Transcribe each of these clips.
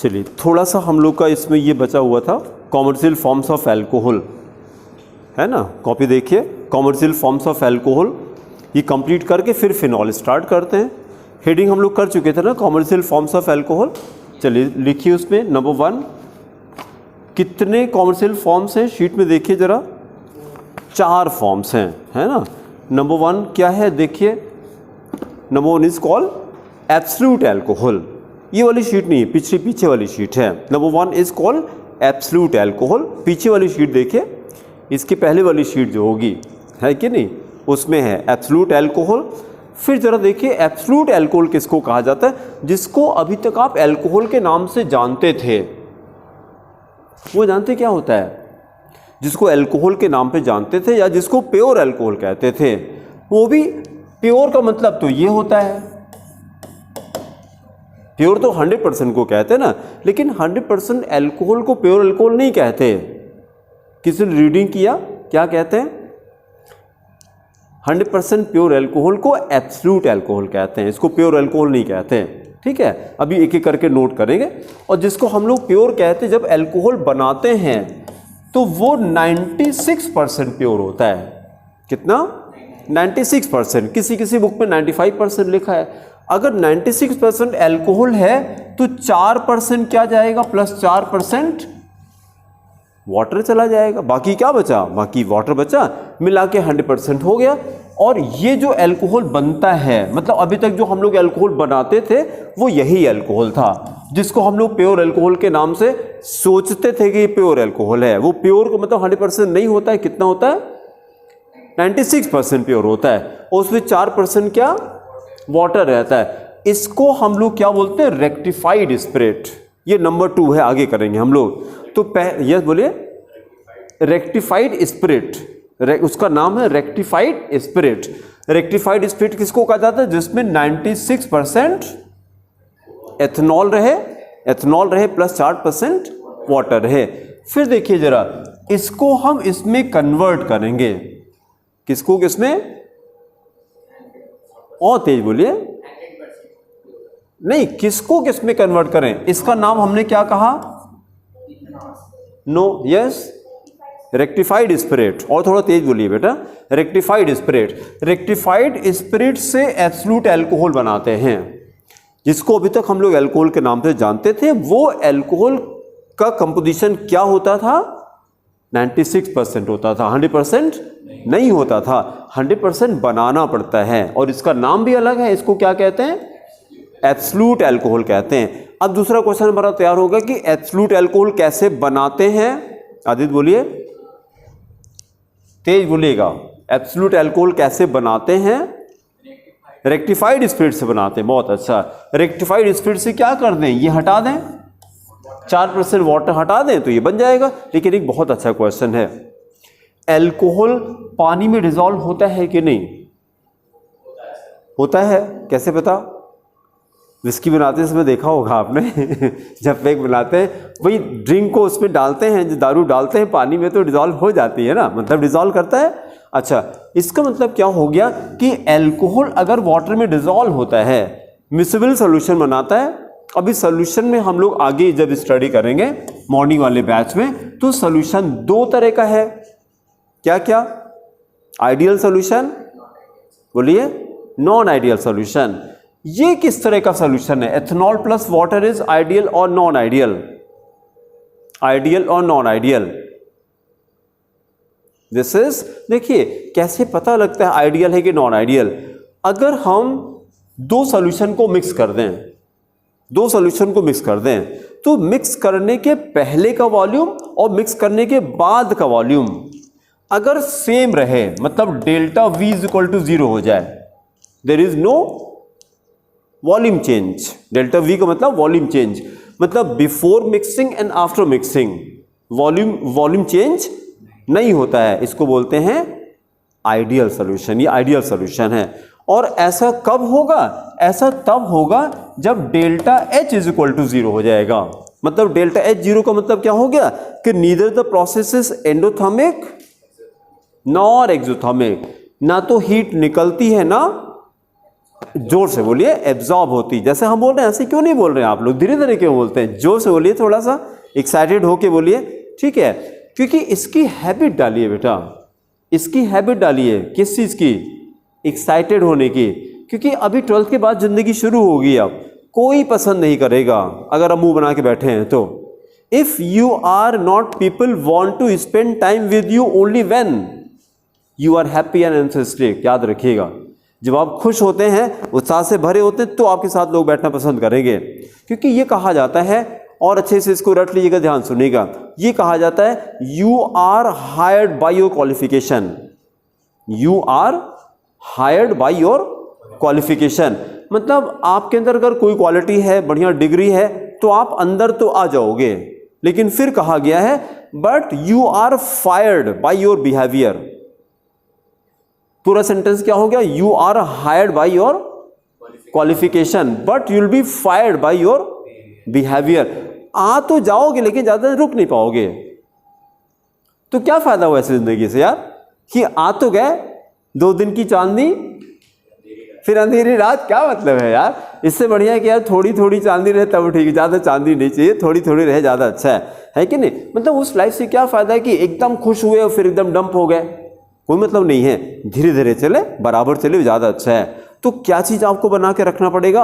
चलिए थोड़ा सा हम लोग का इसमें ये बचा हुआ था कॉमर्शियल फॉर्म्स ऑफ एल्कोहल, है ना, कॉपी देखिए, कॉमर्शियल फॉर्म्स ऑफ एल्कोहल, ये कंप्लीट करके फिर फिनॉल स्टार्ट करते हैं। हेडिंग हम लोग कर चुके थे ना, कॉमर्शियल फॉर्म्स ऑफ एल्कोहल। चलिए लिखिए उसमें नंबर 1 कितने कॉमर्शियल फॉर्म्स हैं, शीट में देखिए ज़रा, 4 फॉर्म्स हैं, है ना। नंबर 1 क्या है देखिए, number 1 is called absolute alcohol, ये वाली शीट नहीं है, पीछे वाली शीट है। Number 1 is called absolute alcohol, पीछे वाली शीट देखिए, इसकी पहले वाली शीट जो होगी, है कि नहीं, उसमें है एब्सोल्यूट एल्कोहल। फिर जरा देखिए एब्सोल्यूट एल्कोहल किसको कहा जाता है, जिसको अभी तक आप एल्कोहल के नाम से जानते थे, वो जानते क्या होता है, जिसको एल्कोहल के नाम पे जानते थे या जिसको प्योर एल्कोहल कहते थे, वो भी प्योर का मतलब तो ये होता है, प्योर तो 100% को कहते हैं ना, लेकिन 100% एल्कोहल को प्योर एल्कोहल नहीं कहते। किसी ने रीडिंग किया, क्या कहते हैं, 100% प्योर एल्कोहल को एब्सोल्यूट एल्कोहल कहते हैं, इसको प्योर एल्कोहल नहीं कहते हैं। ठीक है, अभी एक एक करके नोट करेंगे। और जिसको हम लोग प्योर कहते हैं, जब एल्कोहल बनाते हैं तो वो 96% प्योर होता है। कितना? 96%, किसी किसी बुक में 95% लिखा है। अगर 96% एल्कोहल है तो 4% क्या जाएगा, प्लस 4% वाटर चला जाएगा, बाकी क्या बचा, बाकी वाटर बचा, मिला के 100% हो गया। और ये जो एल्कोहल बनता है, मतलब अभी तक जो हम लोग एल्कोहल बनाते थे वो यही एल्कोहल था, जिसको हम लोग प्योर एल्कोहल के नाम से सोचते थे कि ये प्योर एल्कोहल है। वो प्योर को मतलब 100% नहीं होता है, कितना होता है, 96% प्योर होता है, और उसमें 4% क्या, वाटर रहता है। इसको हम लोग क्या बोलते हैं, रेक्टिफाइड स्पिरिट। ये नंबर 2 है, आगे करेंगे हम लोग। तो यस बोलिए, रेक्टिफाइड स्पिरिट, उसका नाम है रेक्टिफाइड स्पिरिट। रेक्टिफाइड स्पिरिट किसको कहा जाता है, जिसमें 96% एथनॉल रहे प्लस 4% वाटर रहे। फिर देखिए जरा, इसको हम इसमें कन्वर्ट करेंगे, किसको किसमें, और तेज बोलिए, नहीं, किसको किसमें कन्वर्ट करें, इसका नाम हमने क्या कहा, नो, यस, रेक्टिफाइड स्पिरिट। और थोड़ा तेज बोलिए बेटा, रेक्टिफाइड स्पिरिट। रेक्टिफाइड स्पिरिट से एब्सोल्यूट एल्कोहल बनाते हैं, जिसको अभी तक हम लोग एल्कोहल के नाम से जानते थे। वो एल्कोहल का कंपोजिशन क्या होता था, 96% होता था, 100% नहीं होता था। 100% बनाना पड़ता है, और इसका नाम भी अलग है, इसको क्या कहते हैं, एब्सोल्यूट एल्कोहल कहते हैं। अब दूसरा क्वेश्चन हमारा तैयार होगा कि एब्सोल्यूट एल्कोहल कैसे बनाते हैं। आदित्य बोलिए, तेज बोलिएगा, एब्सोल्यूट एल्कोहल कैसे बनाते हैं, रेक्टिफाइड स्पिरिट से बनाते हैं। बहुत अच्छा, रेक्टिफाइड स्पिरिट से क्या कर दें, ये हटा दें, 4% वाटर हटा दें तो ये बन जाएगा। लेकिन एक बहुत अच्छा क्वेश्चन है, एल्कोहल पानी में डिसॉल्व होता है कि नहीं, होता है, कैसे पता, विस्की बनाते समय देखा होगा आपने जब पैक बनाते हैं, वही ड्रिंक को उसमें डालते हैं, जो दारू डालते हैं पानी में तो डिसॉल्व हो जाती है ना, मतलब डिसॉल्व करता है। अच्छा, इसका मतलब क्या हो गया कि एल्कोहल अगर वाटर में डिसॉल्व होता है, मिसेबल सोल्यूशन बनाता है। अभी सोल्यूशन में हम लोग आगे जब स्टडी करेंगे मॉर्निंग वाले बैच में, तो सोल्यूशन 2 तरह का है, क्या क्या, आइडियल सोल्यूशन, बोलिए, नॉन आइडियल सोल्यूशन। ये किस तरह का सोल्यूशन है, ethanol plus water is ideal और नॉन आइडियल, आइडियल और नॉन आइडियल। दिस इज, देखिए कैसे पता लगता है आइडियल है कि नॉन आइडियल। अगर हम 2 सॉल्यूशन को मिक्स कर दें, 2 सॉल्यूशन को मिक्स कर दें, तो मिक्स करने के पहले का वॉल्यूम और मिक्स करने के बाद का वॉल्यूम अगर सेम रहे, मतलब delta V is equal to 0 हो जाए, there is no volume change. Delta V का मतलब वॉल्यूम चेंज, मतलब before mixing and after mixing volume change नहीं होता है, इसको बोलते हैं आइडियल सॉल्यूशन। ये आइडियल सॉल्यूशन है। और ऐसा कब होगा, ऐसा तब होगा जब delta H is equal to 0 हो जाएगा। मतलब डेल्टा H 0 का मतलब क्या हो गया कि neither the process is endothermic nor exothermic, ना तो हीट निकलती है ना जोर से बोलिए, एब्जॉर्ब होती। जैसे हम बोल रहे हैं ऐसे क्यों नहीं बोल रहे हैं आप लोग, धीरे धीरे क्यों बोलते हैं? जोर से बोलिए, थोड़ा सा एक्साइटेड होके बोलिए, ठीक है? क्योंकि इसकी हैबिट डालिए बेटा, इसकी हैबिट डालिए। किस चीज़ की? एक्साइटेड होने की। क्योंकि अभी 12th के बाद ज़िंदगी शुरू होगी, अब कोई पसंद नहीं करेगा अगर हम मुंह बना के बैठे हैं तो। If you are not, people want to spend time with you only when you are happy and enthusiastic. याद रखिएगा, जब आप खुश होते हैं, उत्साह से भरे होते हैं, तो आपके साथ लोग बैठना पसंद करेंगे। क्योंकि ये कहा जाता है, और अच्छे से इसको रट लीजिएगा, ध्यान सुनिएगा, ये कहा जाता है you are hired by your qualification. You are hired by your qualification, मतलब आपके अंदर अगर कोई क्वालिटी है, बढ़िया डिग्री है, तो आप अंदर तो आ जाओगे। लेकिन फिर कहा गया है but you are fired by your behaviour. पूरा सेंटेंस क्या हो गया? You are hired by your qualification but you will be fired by your behaviour. आ तो जाओगे लेकिन ज्यादा देर रुक नहीं पाओगे। तो क्या फायदा हुआ ऐसी जिंदगी से यार, कि आ तो गए, 2 दिन की चांदनी फिर अंधेरी रात, क्या मतलब है यार? इससे बढ़िया है कि यार थोड़ी थोड़ी चांदनी रहे तब ठीक है, ज़्यादा चांदनी नहीं चाहिए, थोड़ी थोड़ी रहे ज़्यादा अच्छा है कि नहीं? मतलब उस लाइफ से क्या फ़ायदा है कि एकदम खुश हुए और फिर एकदम डंप हो गए, कोई मतलब नहीं है। धीरे धीरे चले, बराबर चले, ज़्यादा अच्छा है। तो क्या चीज़ आपको बना के रखना पड़ेगा?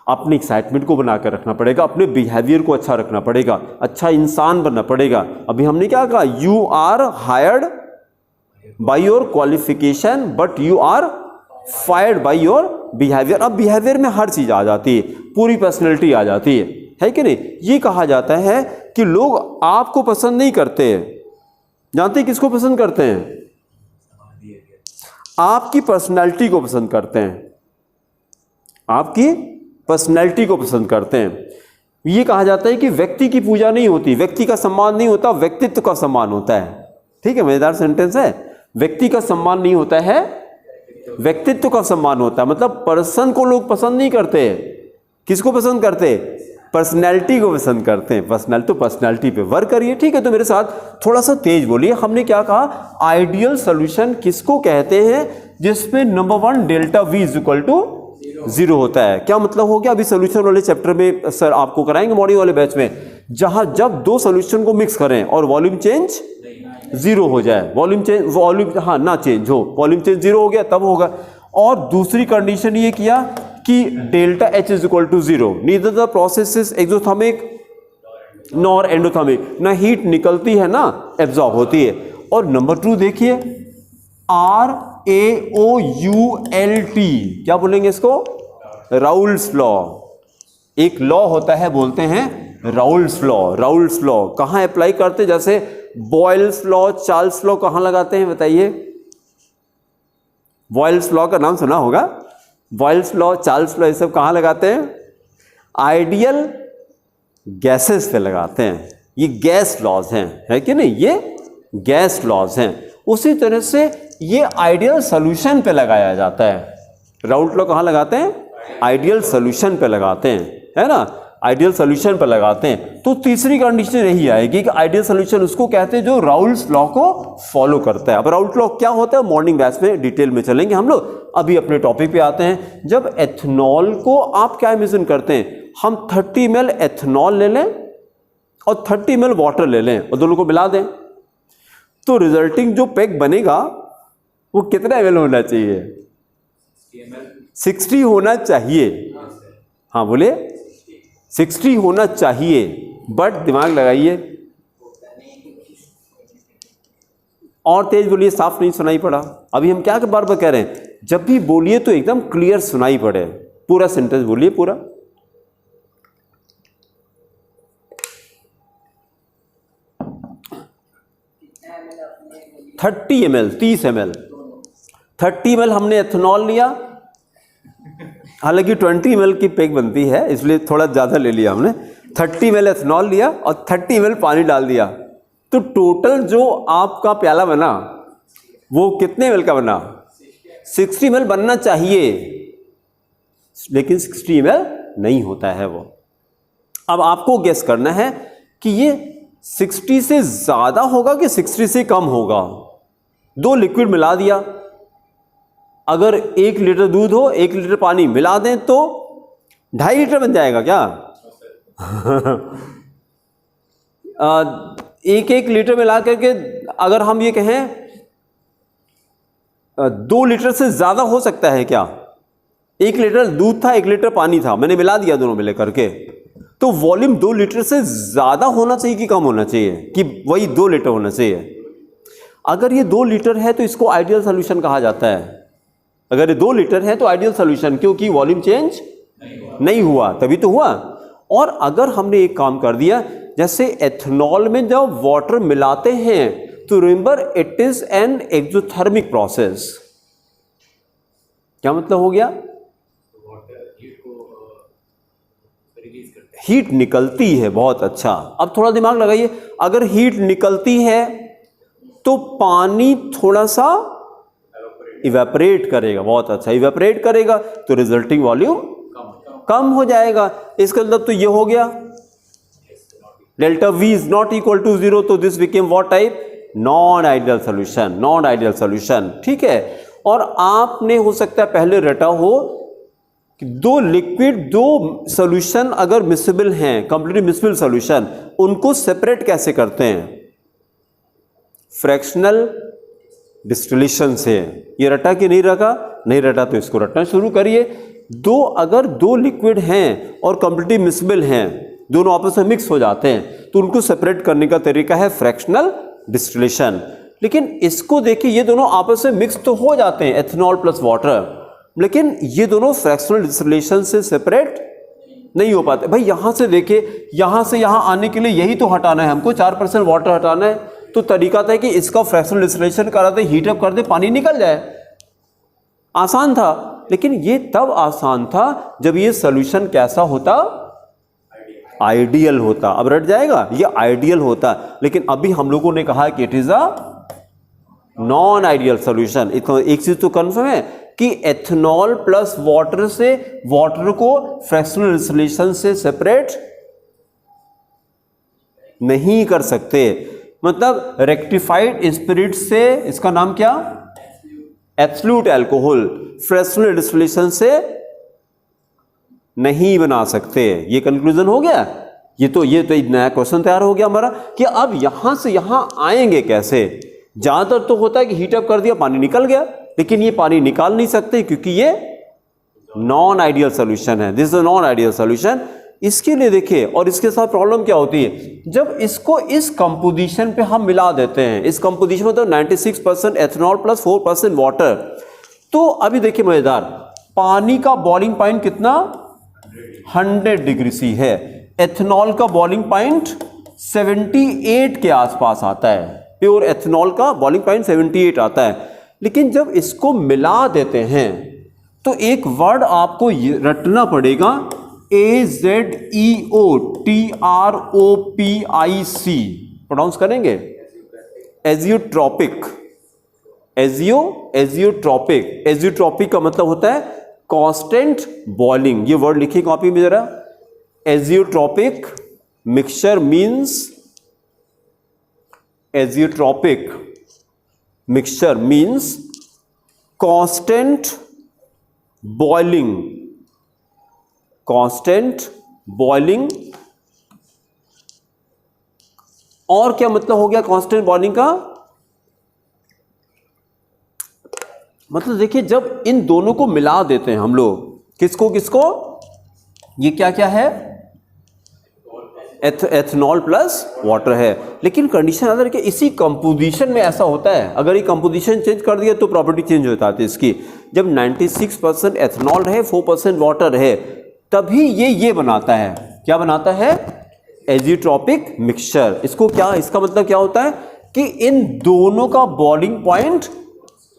अपनी एक्साइटमेंट को बना कर रखना पड़ेगा, अपने बिहेवियर को अच्छा रखना पड़ेगा, अच्छा इंसान बनना पड़ेगा। अभी हमने क्या कहा? You are hired by your qualification but you are fired by your behaviour. अब बिहेवियर में हर चीज आ जाती है, पूरी पर्सनैलिटी आ जाती है कि नहीं? ये कहा जाता है कि लोग आपको पसंद नहीं करते, जानते किसको पसंद करते हैं? आपकी पर्सनैलिटी को पसंद करते हैं, आपकी पर्सनैलिटी को पसंद करते हैं। ये कहा जाता है कि व्यक्ति की पूजा नहीं होती, व्यक्ति का सम्मान नहीं होता, व्यक्तित्व का सम्मान होता है। ठीक है, मजेदार सेंटेंस है। व्यक्ति का सम्मान नहीं होता है, व्यक्तित्व का सम्मान होता है। मतलब पर्सन को लोग पसंद नहीं करते, किसको पसंद करते? पर्सनैलिटी को पसंद करते हैं। पर्सनैलिटी, तो पर्सनैलिटी पे वर्क करिए। ठीक है, तो मेरे साथ थोड़ा सा तेज बोलिए। हमने क्या कहा? आइडियल सोल्यूशन किसको कहते हैं? जिसमें number 1 delta V is equal to 0 होता है। क्या मतलब हो गया? अभी सोल्यूशन वाले चैप्टर में सर आपको कराएंगे मॉड्यूल वाले बैच में, जहां जब 2 सोल्यूशन को मिक्स करें और वॉल्यूम चेंज 0 हो जाए, वॉल्यूम ना चेंज हो, वॉल्यूम चेंज 0 हो गया तब होगा। और दूसरी कंडीशन ये किया कि delta H is equal to 0, neither the process is exothermic nor endothermic, ना हीट निकलती है ना एब्जॉर्ब होती है। और नंबर 2 देखिए, RAOULT, क्या बोलेंगे इसको? Raoult's law. एक लॉ होता है, बोलते हैं राउल्स लॉ। राउल्स लॉ कहाँ अप्लाई करते? जैसे बॉयल्स लॉ, चार्ल्स लॉ कहाँ लगाते हैं बताइए? बॉयल्स लॉ का नाम सुना होगा, बॉयल्स लॉ, चार्ल्स लॉ, ये सब कहाँ लगाते हैं? आइडियल गैसेस पे लगाते हैं। ये गैस लॉज हैं, है कि नहीं? ये गैस लॉज हैं। उसी तरह से ये आइडियल सोल्यूशन पे लगाया जाता है। राउल्ट लॉ कहाँ लगाते हैं? आइडियल सोल्यूशन पे लगाते हैं, है ना? आइडियल सोल्यूशन पे लगाते हैं। तो तीसरी कंडीशन यही आएगी कि आइडियल सोल्यूशन उसको कहते हैं जो राउल्स लॉ को फॉलो करता है। अब राउल्ट लॉ क्या होता है मॉर्निंग बैच में डिटेल में चलेंगे हम लोग। अभी अपने टॉपिक पे आते हैं। जब एथनॉल को आप क्या इमेजिन करते हैं? हम 30 ml एथनॉल ले लें और 30 ml वाटर ले लें और दोनों को मिला दें, तो रिजल्टिंग जो पैक बनेगा वो कितना ml होना चाहिए? 60 होना चाहिए। हाँ बोले 60 होना चाहिए, बट दिमाग लगाइए और तेज बोलिए। साफ नहीं सुनाई पड़ा? अभी हम क्या बार बार कह रहे हैं, जब भी बोलिए तो एकदम क्लियर सुनाई पड़े। पूरा सेंटेंस बोलिए पूरा। $30 ml, 30 ml, 30 ml हमने एथेनॉल लिया। हालांकि 20 ml की पैक बनती है इसलिए थोड़ा ज़्यादा ले लिया हमने। 30 ml एथेनॉल लिया और 30 ml पानी डाल दिया, तो टोटल जो आपका प्याला बना वो कितने ml का बना? 60 ml बनना चाहिए, लेकिन 60 ml नहीं होता है वो। अब आपको गेस करना है कि ये 60 से ज़्यादा होगा कि 60 से कम होगा। 2 लिक्विड मिला दिया, अगर 1 लीटर दूध हो 1 लीटर पानी मिला दें तो 2.5 लीटर बन जाएगा क्या? 1 लीटर मिला करके अगर हम ये कहें 2 लीटर से ज्यादा हो सकता है क्या? 1 लीटर दूध था 1 लीटर पानी था, मैंने मिला दिया दोनों मिले करके, तो वॉल्यूम 2 लीटर से ज्यादा होना चाहिए कि कम होना चाहिए, कि वही 2 लीटर होना चाहिए? अगर ये 2 लीटर है तो इसको आइडियल सॉल्यूशन कहा जाता है। अगर ये 2 लीटर है तो आइडियल सॉल्यूशन, क्योंकि वॉल्यूम चेंज नहीं हुआ, तभी तो हुआ। और अगर हमने एक काम कर दिया, जैसे एथेनॉल में जब वाटर मिलाते हैं तो remember it is an exothermic process. क्या मतलब हो गया? हीट निकलती है, बहुत अच्छा। अब थोड़ा दिमाग लगाइए, अगर हीट निकलती है तो पानी थोड़ा सा इवेपोरेट करेगा, बहुत अच्छा, इवेपोरेट करेगा तो रिजल्टिंग वॉल्यूम कम हो जाएगा। इसका मतलब तो ये हो गया delta V is not equal to 0, तो this became what type? Non ideal solution, non ideal solution, ठीक है। और आपने हो सकता है पहले रटा हो कि 2 लिक्विड 2 सॉल्यूशन अगर मिसिबल हैं, कंप्लीटली मिसिबल सॉल्यूशन, उनको सेपरेट कैसे करते हैं? फ्रैक्शनल डिस्टिलेशन से। ये रटा कि नहीं रटा? नहीं रटा तो इसको रटना शुरू करिए। अगर 2 लिक्विड हैं और कंप्लीटली मिसिबल हैं, दोनों आपस में मिक्स हो जाते हैं, तो उनको सेपरेट करने का तरीका है फ्रैक्शनल डिस्टिलेशन। लेकिन इसको देखिए, ये दोनों आपस में मिक्स तो हो जाते हैं, एथेनॉल प्लस वाटर, लेकिन ये दोनों फ्रैक्शनल डिस्टिलेशन से सेपरेट नहीं हो पाते। भाई यहां से देखिए, यहां से यहां आने के लिए यही तो हटाना है हमको, 4% वाटर हटाना है, तो तरीका था कि इसका फ्रैक्शनल डिस्टिलेशन कराते, हीट अप कर दे, पानी निकल जाए। आसान था, लेकिन ये तब आसान था जब ये सॉल्यूशन कैसा होता? आइडियल होता। अब रट जाएगा, ये आइडियल होता, लेकिन अभी हम लोगों ने कहा कि it is a non ideal solution. इतना एक चीज तो कंफर्म है कि एथेनॉल प्लस वाटर से वाटर को फ्रैक्शनल डिस्टिलेशन से सेपरेट नहीं कर सकते। मतलब रेक्टिफाइड स्पिरिट से, इसका नाम क्या? एब्सोल्यूट अल्कोहल, फ्रैक्शनल डिस्टिलेशन से नहीं बना सकते। ये कंक्लूजन हो गया। ये तो एक नया क्वेश्चन तैयार हो गया हमारा कि अब यहां से यहां आएंगे कैसे। ज्यादातर तो होता है कि हीट अप कर दिया, पानी निकल गया, लेकिन ये पानी निकाल नहीं सकते क्योंकि ये नॉन आइडियल सॉल्यूशन है। This is non ideal solution. इसके लिए देखिए, और इसके साथ प्रॉब्लम क्या होती है, जब इसको इस कंपोजिशन पे हम मिला देते हैं, इस कंपोजिशन में तो 96% एथेनॉल प्लस 4% वाटर, तो अभी देखिए मजेदार, पानी का बॉइलिंग पॉइंट कितना? 100 डिग्री सी है। एथेनॉल का बॉइलिंग पॉइंट 78 के आसपास आता है। प्योर एथेनॉल का बॉइलिंग पॉइंट 78 आता है। लेकिन जब इसको मिला देते हैं तो एक वर्ड आपको रटना पड़ेगा, AZEOTROPIC, प्रोनाउंस करेंगे, एजियोट्रॉपिक। एजियोट्रॉपिक, एजियोट्रॉपिक का मतलब होता है कांस्टेंट बॉइलिंग। ये वर्ड लिखिए कॉपी में जरा। Azeotropic mixture means, azeotropic mixture means constant boiling, constant boiling. और क्या मतलब हो गया कांस्टेंट बॉइलिंग का? मतलब देखिए, जब इन दोनों को मिला देते हैं हम लोग, किसको किसको, ये क्या क्या है, एथेनॉल प्लस वाटर है। लेकिन कंडीशन अगर कि इसी कंपोजिशन में ऐसा होता है, अगर ये कंपोजिशन चेंज कर दिया तो प्रॉपर्टी चेंज हो जाती है इसकी। जब 96% एथेनॉल रहे, 4% वाटर रहे, तभी ये बनाता है। क्या बनाता है? Azeotropic mixture. इसको क्या, इसका मतलब क्या होता है कि इन दोनों का बॉइलिंग पॉइंट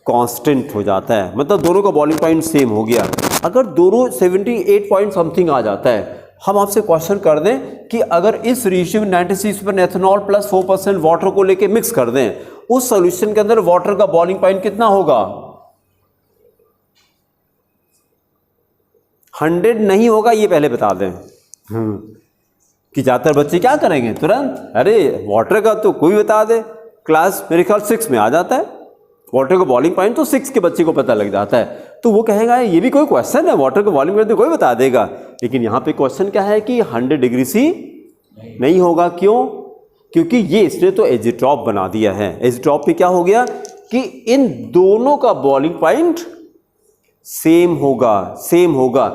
कांस्टेंट हो जाता है, मतलब दोनों का बॉइलिंग पॉइंट सेम हो गया। अगर दोनों 78 पॉइंट समथिंग आ जाता है, हम आपसे क्वेश्चन कर दें कि अगर इस रेशियो में 96% एथेनॉल प्लस 4% वाटर को लेके मिक्स कर दें, उस सॉल्यूशन के अंदर वाटर का बॉइलिंग पॉइंट कितना होगा? 100 नहीं होगा, ये पहले बता दें। कि ज्यादातर बच्चे क्या करेंगे तुरंत, अरे वाटर का तो कोई बता दे, क्लास मेरे ख्याल 6 में आ जाता है, वाटर का बॉइलिंग पॉइंट तो 6 के बच्चे को पता लग जाता है, तो वो कहेगा ये भी कोई क्वेश्चन है, वाटर का बॉइलिंग पॉइंट तो कोई बता देगा। लेकिन यहाँ पे क्वेश्चन क्या है कि 100 डिग्री सी नहीं होगा। क्यों? क्योंकि ये इसने तो एजिट्रॉप बना दिया है। एजिट्रॉप में क्या हो गया कि इन दोनों का बॉइलिंग पॉइंट सेम होगा, सेम होगा।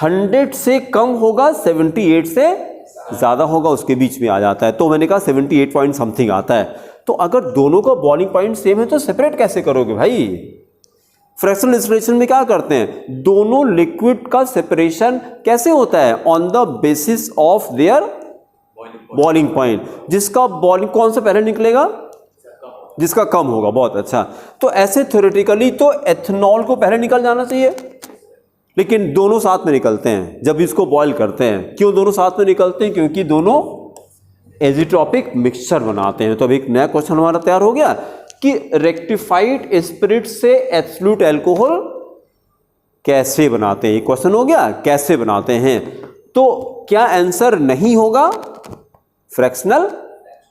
100 से कम होगा, 78 से ज्यादा होगा, उसके बीच में आ जाता है। तो मैंने कहा 78 पॉइंट समथिंग आता है। तो अगर दोनों का बॉइलिंग पॉइंट सेम है तो सेपरेट कैसे करोगे भाई? फ्रैक्शनल डिस्टिलेशन में क्या करते हैं, दोनों लिक्विड का सेपरेशन कैसे होता है? On the basis of their boiling point. जिसका बॉइलिंग कौन सा पहले निकलेगा? जिसका कम होगा। बहुत अच्छा। तो ऐसे थ्योरेटिकली तो एथेनॉल को पहले निकल जाना चाहिए, लेकिन दोनों साथ में निकलते हैं जब इसको बॉईल करते हैं। क्यों दोनों साथ में निकलते हैं? क्योंकि दोनों एजिट्रॉपिक मिक्सचर बनाते हैं। तो अब एक नया क्वेश्चन हमारा तैयार हो गया कि रेक्टिफाइड स्पिरिट से एब्सोल्यूट अल्कोहल कैसे बनाते हैं। ये क्वेश्चन हो गया, कैसे बनाते हैं। तो क्या आंसर नहीं होगा? फ्रैक्शनल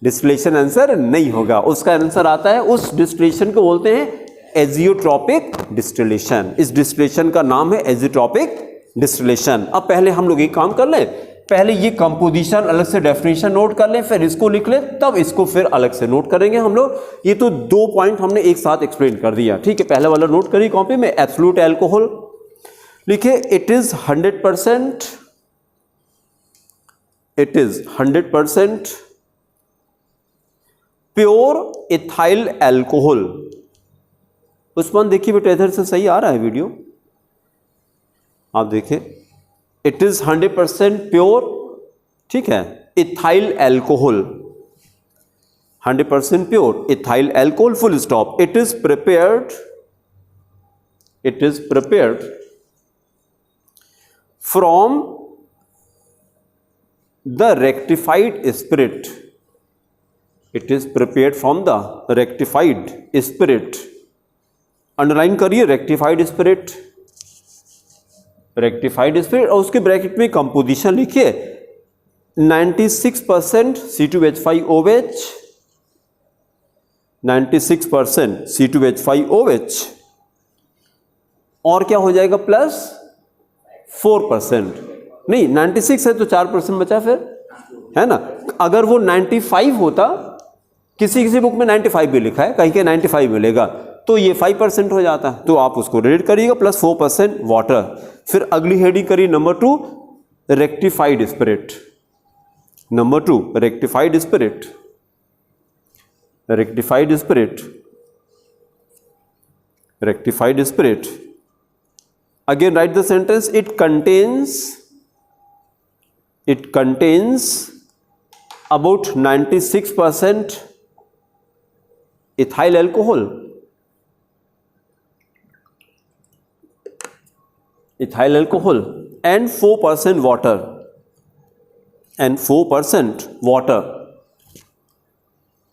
डिस्टिलेशन आंसर नहीं होगा। उसका आंसर आता है, उस डिस्टिलेशन को बोलते हैं एजियोट्रॉपिक डिस्टिलेशन। इस डिस्टिलेशन का नाम है एजियोट्रॉपिक डिस्टिलेशन। अब पहले हम लोग एक काम कर लें, पहले ये कंपोजिशन अलग से डेफिनेशन नोट कर लें, फिर इसको लिख लें, तब इसको फिर अलग से नोट करेंगे हम लोग। ये तो 2 पॉइंट हमने एक साथ एक्सप्लेन कर दिया, ठीक है। पहले वाला नोट करिए कॉपी में। एब्सोल्यूट अल्कोहल लिखे, it is 100%, it is 100% pure ethyl alcohol. Usman देखिए बेटा, इधर से सही आ रहा है वीडियो, आप देखिए। इट इज 100% प्योर, ठीक है, ethyl alcohol, 100% pure ethyl alcohol, full stop. It is prepared, it is prepared from the rectified spirit, it is prepared from the rectified spirit. Underline करिए, रेक्टिफाइड स्पिरिट, रेक्टिफाइड स्पिरिट, और उसके bracket में composition लिखिए 96% C2H5OH, 96% C2H5OH, और क्या हो जाएगा plus 4%, नहीं 96 है तो 4% बचा फिर, है ना। अगर वो 95 होता, किसी किसी बुक में 95 भी लिखा है, कहीं के 95 मिलेगा, तो ये 5% हो जाता। तो आप उसको रेड करिएगा, प्लस 4% वाटर। फिर अगली हेडिंग करिए number 2, rectified spirit. Number 2, rectified spirit, rectified spirit, rectified spirit. Again right the sentence, it contains about 96% ethyl alcohol, ethyl alcohol and 4% water, and 4% water,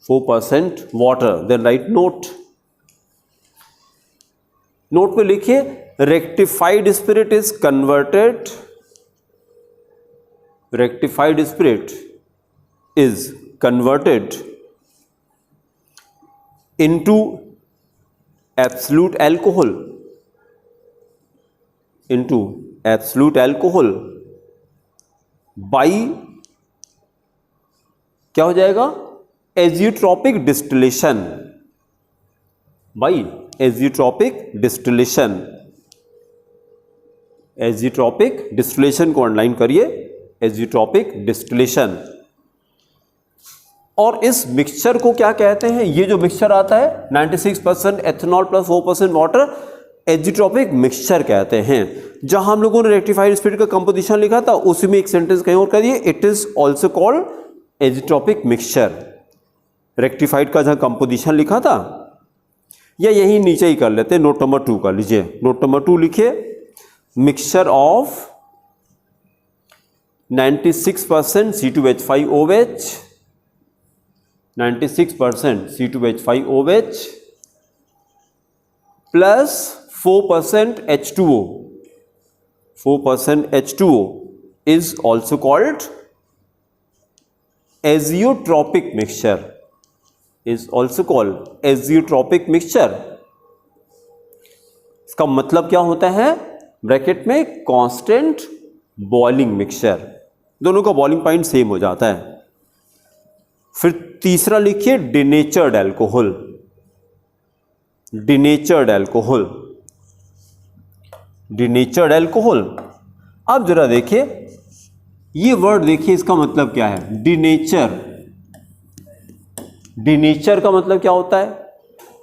4% water. Then write note, note पे लिखिए rectified spirit is converted, rectified spirit is converted into absolute alcohol, into absolute alcohol by, क्या हो जाएगा, azeotropic distillation, by azeotropic distillation. Azeotropic distillation को underline करिए, azeotropic distillation. और इस mixture को क्या कहते हैं? ये जो मिक्सचर आता है 96% ethanol plus 4% water, azeotropic mixture कहते हैं। जहां हम लोगों ने रेक्टिफाइड स्पिरिट का कंपोजिशन लिखा था, उसी में एक सेंटेंस कहीं और कर दिए, it is also called azeotropic mixture. Rectified का जहां कंपोजिशन लिखा था, या यही नीचे ही कर लेते हैं, नोट नंबर 2 कर लीजिए। नोट नंबर 2 लिखिए, mixture of 96% C2H5OH, 96% C2H5OH plus 4% H2O, 4% H2O is also called azeotropic mixture, is also called azeotropic mixture, इसका मतलब क्या होता है, ब्रैकेट में कांस्टेंट बॉइलिंग मिक्सचर, दोनों का बॉइलिंग पॉइंट सेम हो जाता है। फिर तीसरा लिखिए denatured alcohol, denatured alcohol, denatured alcohol. अब जरा देखिए ये वर्ड देखिए, इसका मतलब क्या है, डिनेचर। डिनेचर का मतलब क्या होता है,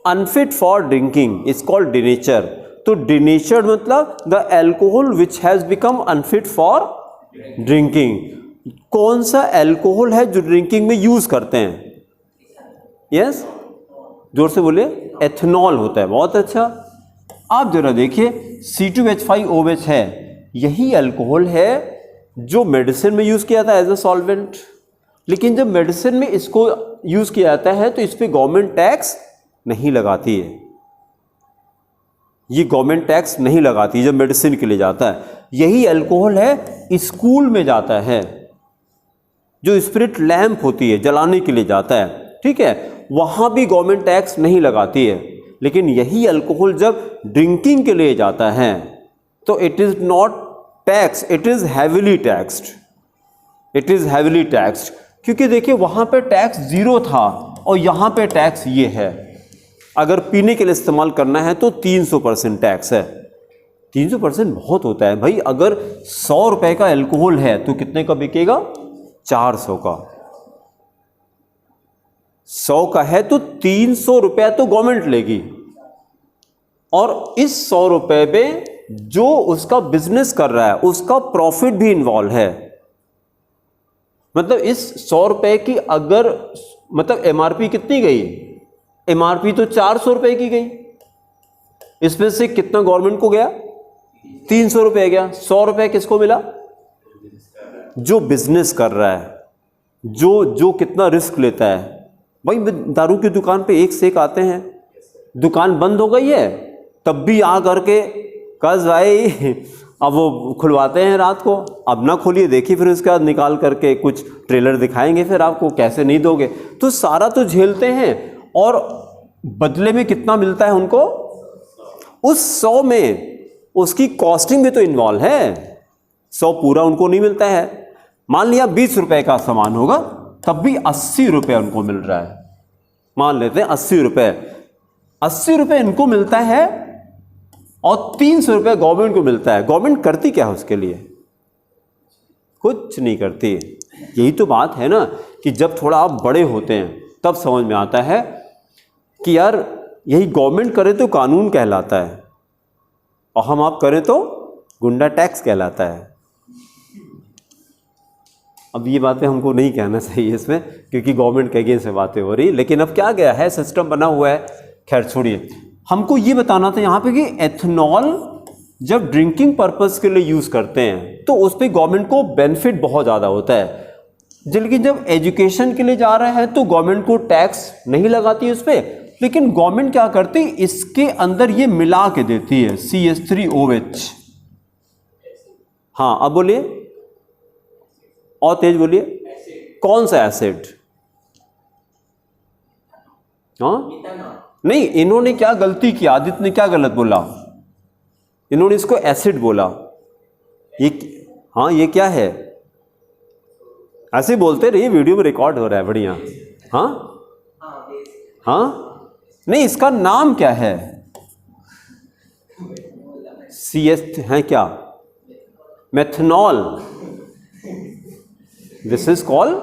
unfit for drinking is called denature. तो डिनेचर्ड मतलब the alcohol which has become unfit for drinking. कौन सा एल्कोहल है जो ड्रिंकिंग में यूज करते हैं, यस जोर से बोलिए, एथेनॉल होता है। बहुत अच्छा। आप जरा देखिए C2H5OH है, यही अल्कोहल है जो मेडिसिन में यूज किया था एज अ सॉल्वेंट। लेकिन जब मेडिसिन में इसको यूज किया जाता है तो इस पे गवर्नमेंट टैक्स नहीं लगाती है, ये गवर्नमेंट टैक्स नहीं लगाती जब मेडिसिन के लिए जाता है। यही अल्कोहल है स्कूल में जाता है, जो स्पिरिट लैंप होती है जलाने के लिए जाता है, ठीक है, वहां भी गवर्नमेंट टैक्स नहीं लगाती है। लेकिन यही अल्कोहल जब ड्रिंकिंग के लिए जाता है तो it is not tax, it is heavily taxed, it is heavily taxed. क्योंकि देखिए वहां पे टैक्स 0 था और यहां पे टैक्स ये है। अगर पीने के लिए इस्तेमाल करना है तो 300% टैक्स है। 300% बहुत होता है भाई। अगर 100 रुपए का अल्कोहल है तो कितने का बिकेगा, 400 का। 100 का है तो 300 रुपया तो गवर्नमेंट लेगी, और इस 100 रुपए में जो उसका बिजनेस कर रहा है उसका प्रॉफिट भी इन्वॉल्व है। मतलब इस 100 रुपए की अगर मतलब एमआरपी कितनी गई, एमआरपी तो 400 रुपए की गई, इसमें से कितना गवर्नमेंट को गया, 300 रुपए गया। 100 रुपए किसको मिला, जो बिजनेस कर रहा है, जो कितना रिस्क लेता है। भाई दारू की दुकान पे एक से एक आते हैं, दुकान बंद हो गई है तब भी आ करके कस भाई अब वो खुलवाते हैं रात को, अब ना खोलिए देखिए, फिर उसके बाद निकाल करके कुछ ट्रेलर दिखाएंगे, फिर आपको कैसे नहीं दोगे। तो सारा तो झेलते हैं, और बदले में कितना मिलता है उनको, उस 100 में उसकी कॉस्टिंग भी तो इन्वॉल्व है। 100 पूरा उनको नहीं मिलता है। मान लिया 20 रुपए का सामान होगा तब भी 80 रुपए उनको मिल रहा है। मान लेते हैं 80 रुपए, 80 रुपए इनको मिलता है और 300 रुपए गवर्नमेंट को मिलता है। गवर्नमेंट करती क्या है उसके लिए, कुछ नहीं करती। यही तो बात है ना कि जब थोड़ा आप बड़े होते हैं तब समझ में आता है कि यार यही गवर्नमेंट करे तो कानून कहलाता है, और हम आप करें तो गुंडा टैक्स कहलाता है। अब ये बातें हमको नहीं कहना चाहिए इसमें, क्योंकि गवर्नमेंट के अगेंस्ट से बातें हो रही, लेकिन अब क्या गया है, सिस्टम बना हुआ है। खैर छोड़िए, हमको ये बताना था यहाँ पे कि एथेनॉल जब ड्रिंकिंग पर्पस के लिए यूज करते हैं तो उस पर गवर्नमेंट को बेनिफिट बहुत ज़्यादा होता है। लेकिन जब एजुकेशन के लिए जा रहा है तो गवर्नमेंट को टैक्स नहीं लगाती है उस पर, लेकिन गवर्नमेंट क्या करती, इसके अंदर ये मिला के देती है CH3OH। हाँ अब बोलिए, और तेज बोलिए, कौन सा एसिड? हाँ नहीं, इन्होंने क्या गलती किया, आदित्य ने क्या गलत बोला, इन्होंने इसको एसिड बोला। ये हाँ ये क्या है, ऐसे बोलते रहिए, वीडियो में रिकॉर्ड हो रहा है, बढ़िया। हाँ हाँ नहीं, इसका नाम क्या है, CH है क्या, methanol. This is called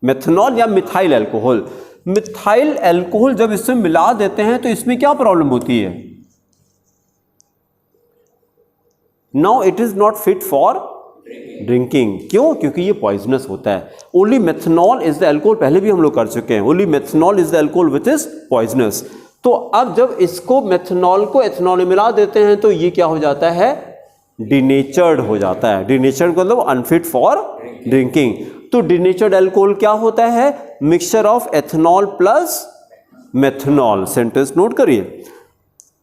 methanol या मिथाइल अल्कोहल। मिथाइल अल्कोहल जब इसमें मिला देते हैं तो इसमें क्या प्रॉब्लम होती है, now it is not fit for drinking. क्यों? क्योंकि ये पॉइजनस होता है। Only methanol is the alcohol, पहले भी हम लोग कर चुके हैं, only methanol is the alcohol which is poisonous. तो अब जब इसको मेथनॉल को एथनॉल में मिला देते हैं तो ये क्या हो जाता है, डिनेचर्ड हो जाता है। डिनेचर्ड मतलब अनफिट फॉर ड्रिंकिंग। तो डिनेचर्ड अल्कोहल क्या होता है, mixture of ethanol plus methanol. Sentence note करिए,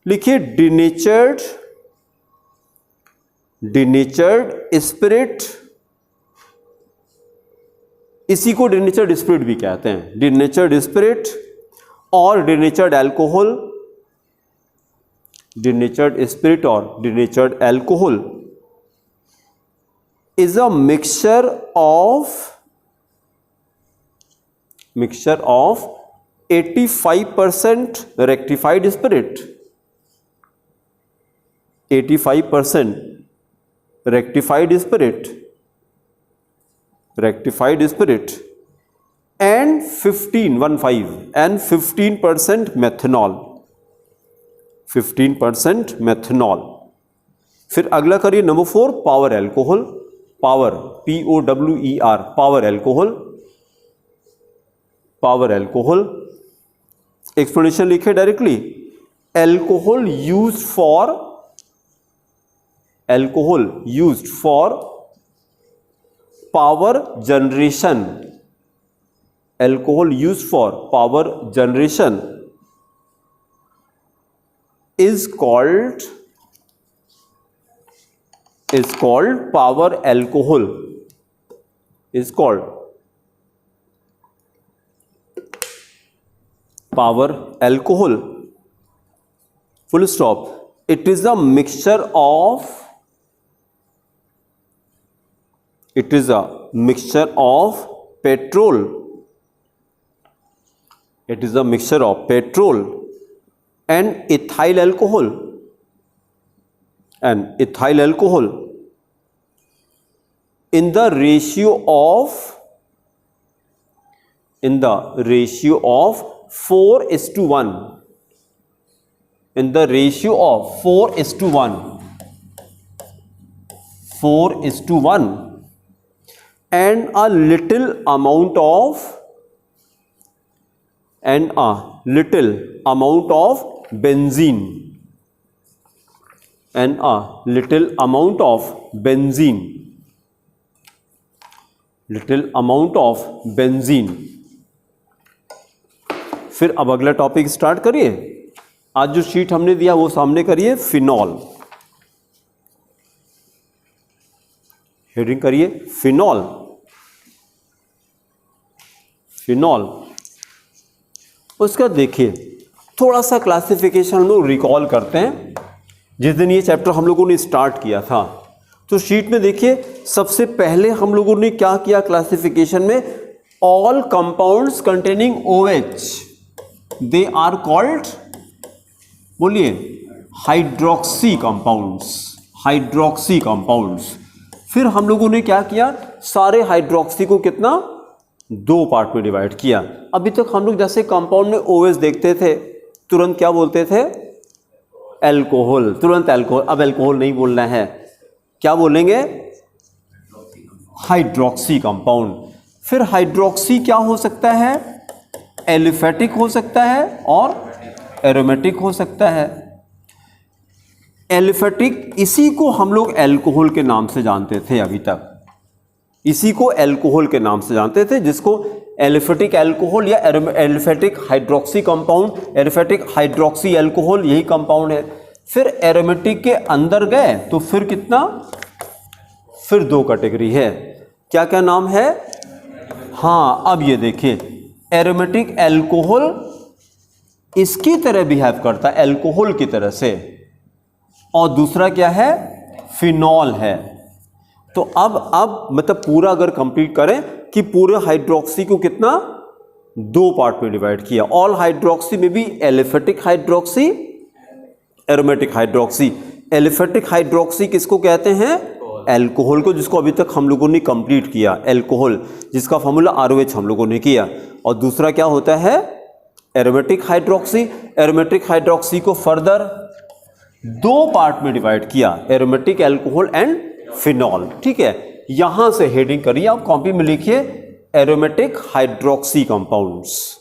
लिखिए डिनेचर्ड स्पिरिट, इसी को डिनेचर्ड स्पिरिट भी कहते हैं। डिनेचर्ड स्पिरिट और denatured alcohol denatured spirit or denatured alcohol is a mixture of 85% rectified spirit, 85% rectified spirit and 15% methanol, 15% methanol। फिर अगला करिए number 4, power alcohol, power POWER, power alcohol, power alcohol. Explanation लिखे directly, alcohol used for power generation, alcohol used for power generation is called power alcohol, is called power alcohol, full stop। It is a mixture of petrol, it is a mixture of petrol and ethyl alcohol, in the ratio of 4:1, in the ratio of 4:1, and a little amount of benzene, फिर अब अगला topic start करिए। आज जो sheet हमने दिया वो सामने करिए, फिनॉल, हेडिंग करिए फिनॉल, उसका देखिए थोड़ा सा क्लासिफिकेशन हम लोग रिकॉल करते हैं। जिस दिन ये चैप्टर हम लोगों ने स्टार्ट किया था तो शीट में देखिए सबसे पहले हम लोगों ने क्या किया क्लासिफिकेशन में, all compounds containing OH they are called, बोलिए, हाइड्रोक्सी कंपाउंड्स। फिर हम लोगों ने क्या किया, सारे हाइड्रोक्सी को कितना, 2 पार्ट में डिवाइड किया। अभी तक हम लोग जैसे कंपाउंड में OH देखते थे तुरंत क्या बोलते थे, एल्कोहल, तुरंत एल्कोहल। अब एल्कोहल नहीं बोलना है, क्या बोलेंगे, हाइड्रोक्सी कंपाउंड। फिर हाइड्रोक्सी क्या हो सकता है, एलिफेटिक हो सकता है और एरोमेटिक हो सकता है। एलिफेटिक, इसी को हम लोग एल्कोहल के नाम से जानते थे, अभी तक इसी को एल्कोहल के नाम से जानते थे, जिसको एलिफेटिक एल्कोहल या aliphatic hydroxy compound, aliphatic hydroxy alcohol, यही कंपाउंड है। फिर एरोमेटिक के अंदर गए तो फिर कितना, फिर 2 कैटेगरी है, क्या क्या नाम है, हाँ अब ये देखिए, एरोमेटिक एल्कोहल इसकी तरह बिहेव करता है, एल्कोहल की तरह से, और दूसरा क्या है, फिनॉल है। तो अब मतलब पूरा अगर कंप्लीट करें कि पूरे हाइड्रोक्सी को कितना, 2 पार्ट में डिवाइड किया। ऑल हाइड्रोक्सी में भी aliphatic hydroxy, aromatic hydroxy. Aliphatic hydroxy किसको कहते हैं, एल्कोहल को, जिसको अभी तक हम लोगों ने कंप्लीट किया, एल्कोहल, जिसका फॉर्मूला ROH हम लोगों ने किया। और दूसरा क्या होता है, एरोमेटिक हाइड्रोक्सी। एरोमेटिक हाइड्रोक्सी को फर्दर 2 पार्ट में डिवाइड किया, एरोमेटिक एल्कोहल एंड फिनॉल। ठीक है, यहां से हेडिंग करिए, आप कॉपी में लिखिए aromatic hydroxy compounds,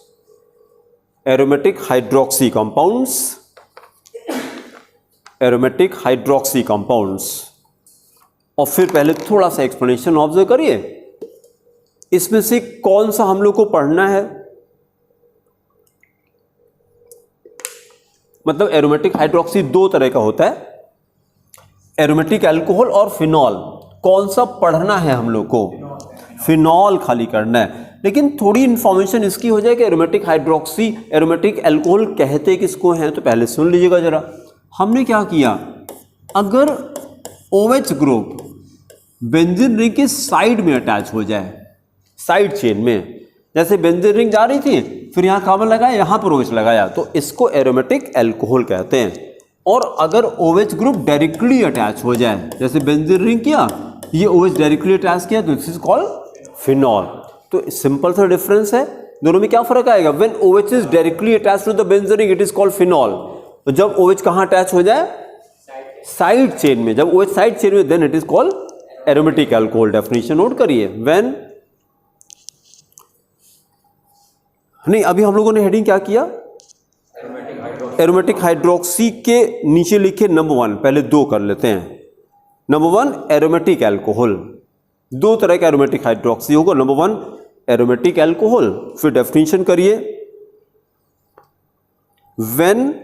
aromatic hydroxy compounds, aromatic hydroxy compounds. और फिर पहले थोड़ा सा एक्सप्लेनेशन ऑब्जर्व करिए, इसमें से कौन सा हम लोग को पढ़ना है, मतलब एरोमेटिक हाइड्रोक्सी 2 तरह का होता है, एरोमेटिक एल्कोहल और फिनॉल। कौन सा पढ़ना है हम लोग को, फिनॉल खाली करना है। लेकिन थोड़ी इंफॉर्मेशन इसकी हो जाए कि एरोमेटिक हाइड्रोक्सी, एरोमेटिक एल्कोहल कहते किसको हैं, तो पहले सुन लीजिएगा जरा। हमने क्या किया, अगर OH ग्रुप बेंजीन रिंग के साइड में अटैच हो जाए, साइड चेन में, जैसे बेंजीन रिंग जा रही थी, फिर यहाँ कार्बन लगाया, यहाँ पर OH लगाया, तो इसको एरोमेटिक अल्कोहल कहते हैं। और अगर OH ग्रुप डायरेक्टली अटैच हो जाए, जैसे बेंजीन रिंग किया, ये OH डायरेक्टली अटैच किया, तो दिस इज कॉल्ड फिनॉल। तो सिंपल सा डिफरेंस है, दोनों में क्या फर्क आएगा, when OH is directly attach to the benzene ring it is called phenol. तो जब OH कहाँ अटैच हो जाए, साइड चेन में, जब OH साइड चेन में, then it is called aromatic alcohol. Definition note करिए, व्हेन, नहीं अभी हम लोगों ने हेडिंग क्या किया, एरोमेटिक हाइड्रोक्सी के नीचे लिखे नंबर 1, पहले 2 कर लेते हैं। नंबर 1 एरोमेटिक अल्कोहल, 2 तरह का एरोमेटिक हाइड्रोक्सी होगा। नंबर 1 एरोमेटिक अल्कोहल, फिर डेफिनेशन करिए, when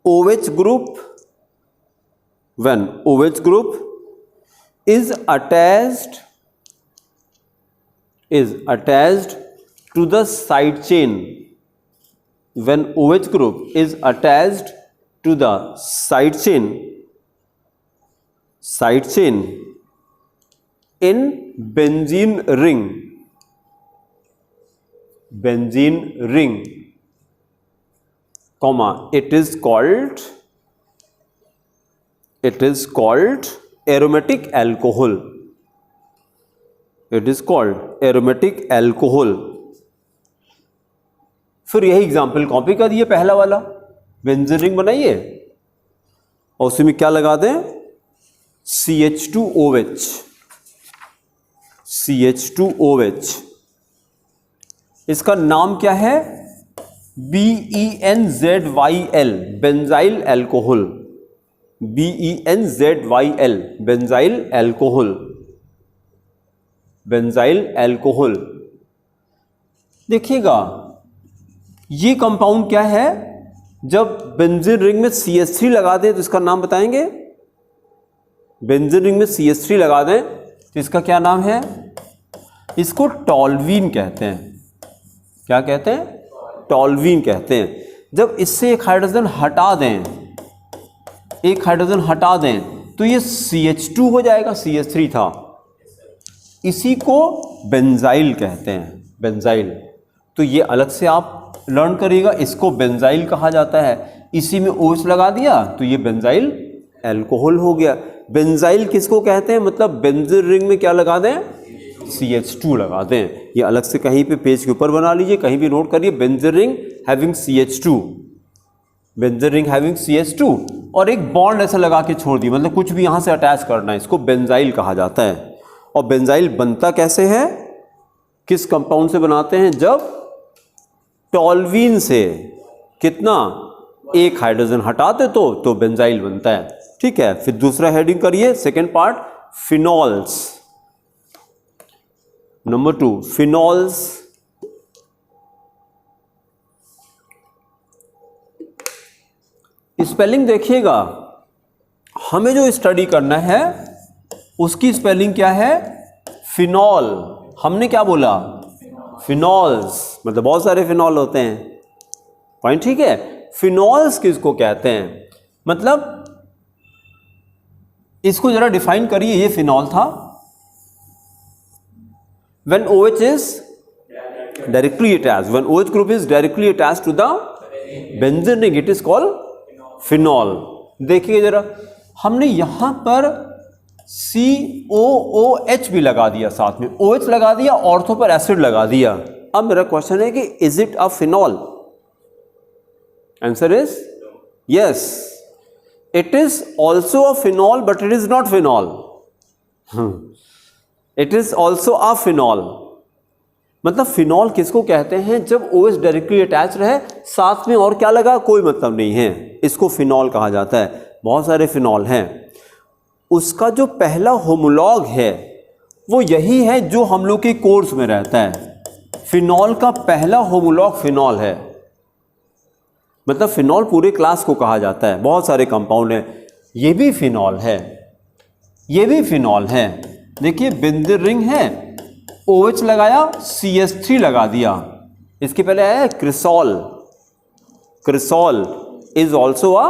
OH group, when OH group is attached to the side chain, when OH group is attached to the side chain in benzene ring, comma, it is called aromatic alcohol. It is called aromatic alcohol. फिर यही example copy कर दिए, पहला वाला benzene ring बनाइए और उसी में क्या लगा दें, CH2OH, CH2OH। इसका नाम क्या है, BENZYL, benzyl alcohol, BENZYL, benzyl alcohol, benzyl alcohol. देखिएगा ये कंपाउंड क्या है, जब बेंजीन रिंग में CH3 लगा दें तो इसका नाम बताएंगे, बेंजीन रिंग में CH3 लगा दें तो इसका क्या नाम है, इसको टॉल्वीन कहते हैं। क्या कहते हैं, टॉल्वीन कहते हैं। जब इससे एक हाइड्रोजन हटा दें तो ये CH2 हो जाएगा, CH3 था, इसी को बेंजाइल कहते हैं, बेंजाइल। तो ये अलग से आप लर्न करिएगा, इसको बेंजाइल कहा जाता है। इसी में OH लगा दिया तो ये बेंजाइल अल्कोहल हो गया। बेंजाइल किसको कहते हैं, मतलब बेंजीन रिंग में क्या लगा दें, CH2 लगा दें। ये अलग से कहीं पे पेज के ऊपर बना लीजिए, कहीं भी नोट करिए, benzene ring having CH2, benzene ring having CH2, और एक बॉन्ड ऐसा लगा के छोड़ दी, मतलब कुछ भी यहां से अटैच करना है, इसको बेंजाइल कहा जाता है। और बेंजाइल बनता कैसे है, किस कंपाउंड से बनाते हैं, जब टॉल्वीन से कितना, एक हाइड्रोजन हटाते तो बेंजाइल बनता है। ठीक है, फिर दूसरा हेडिंग करिए, second part, phenols. Number 2 phenols. Spelling देखिएगा, हमें जो स्टडी करना है उसकी स्पेलिंग क्या है, फिनॉल। हमने क्या बोला, फिनॉल्स, मतलब बहुत सारे फिनॉल होते हैं, पॉइंट ठीक है। फिनॉल्स किसको कहते हैं, मतलब इसको जरा डिफाइन करिए। ये फिनॉल था, when OH is directly attached, when OH group is directly attached to the benzene ring, it is called phenol। देखिए जरा, हमने यहां पर COOH भी लगा दिया, साथ में OH लगा दिया, ऑर्थो पर एसिड लगा दिया। अब मेरा क्वेश्चन है कि is it a phenol, answer is yes, it is also a phenol but it is not phenol. It is also a phenol, मतलब फिनॉल किसको कहते हैं, जब OH डायरेक्टली अटैच रहे, साथ में और क्या लगा, कोई मतलब नहीं है, इसको फिनॉल कहा जाता है। बहुत सारे फिनॉल हैं, उसका जो पहला होमोलॉग है वो यही है जो हम लोग के कोर्स में रहता है। फिनॉल का पहला होमोलॉग फिनॉल है, मतलब फिनॉल पूरे क्लास को कहा जाता है। बहुत सारे कंपाउंड हैं, ये भी फिनॉल है, ये भी फिनॉल है। देखिए बेंजीन रिंग है, OH लगाया, CH3 लगा दिया, इसके पहले आया क्रिसॉल, क्रिसॉल इज ऑल्सो अ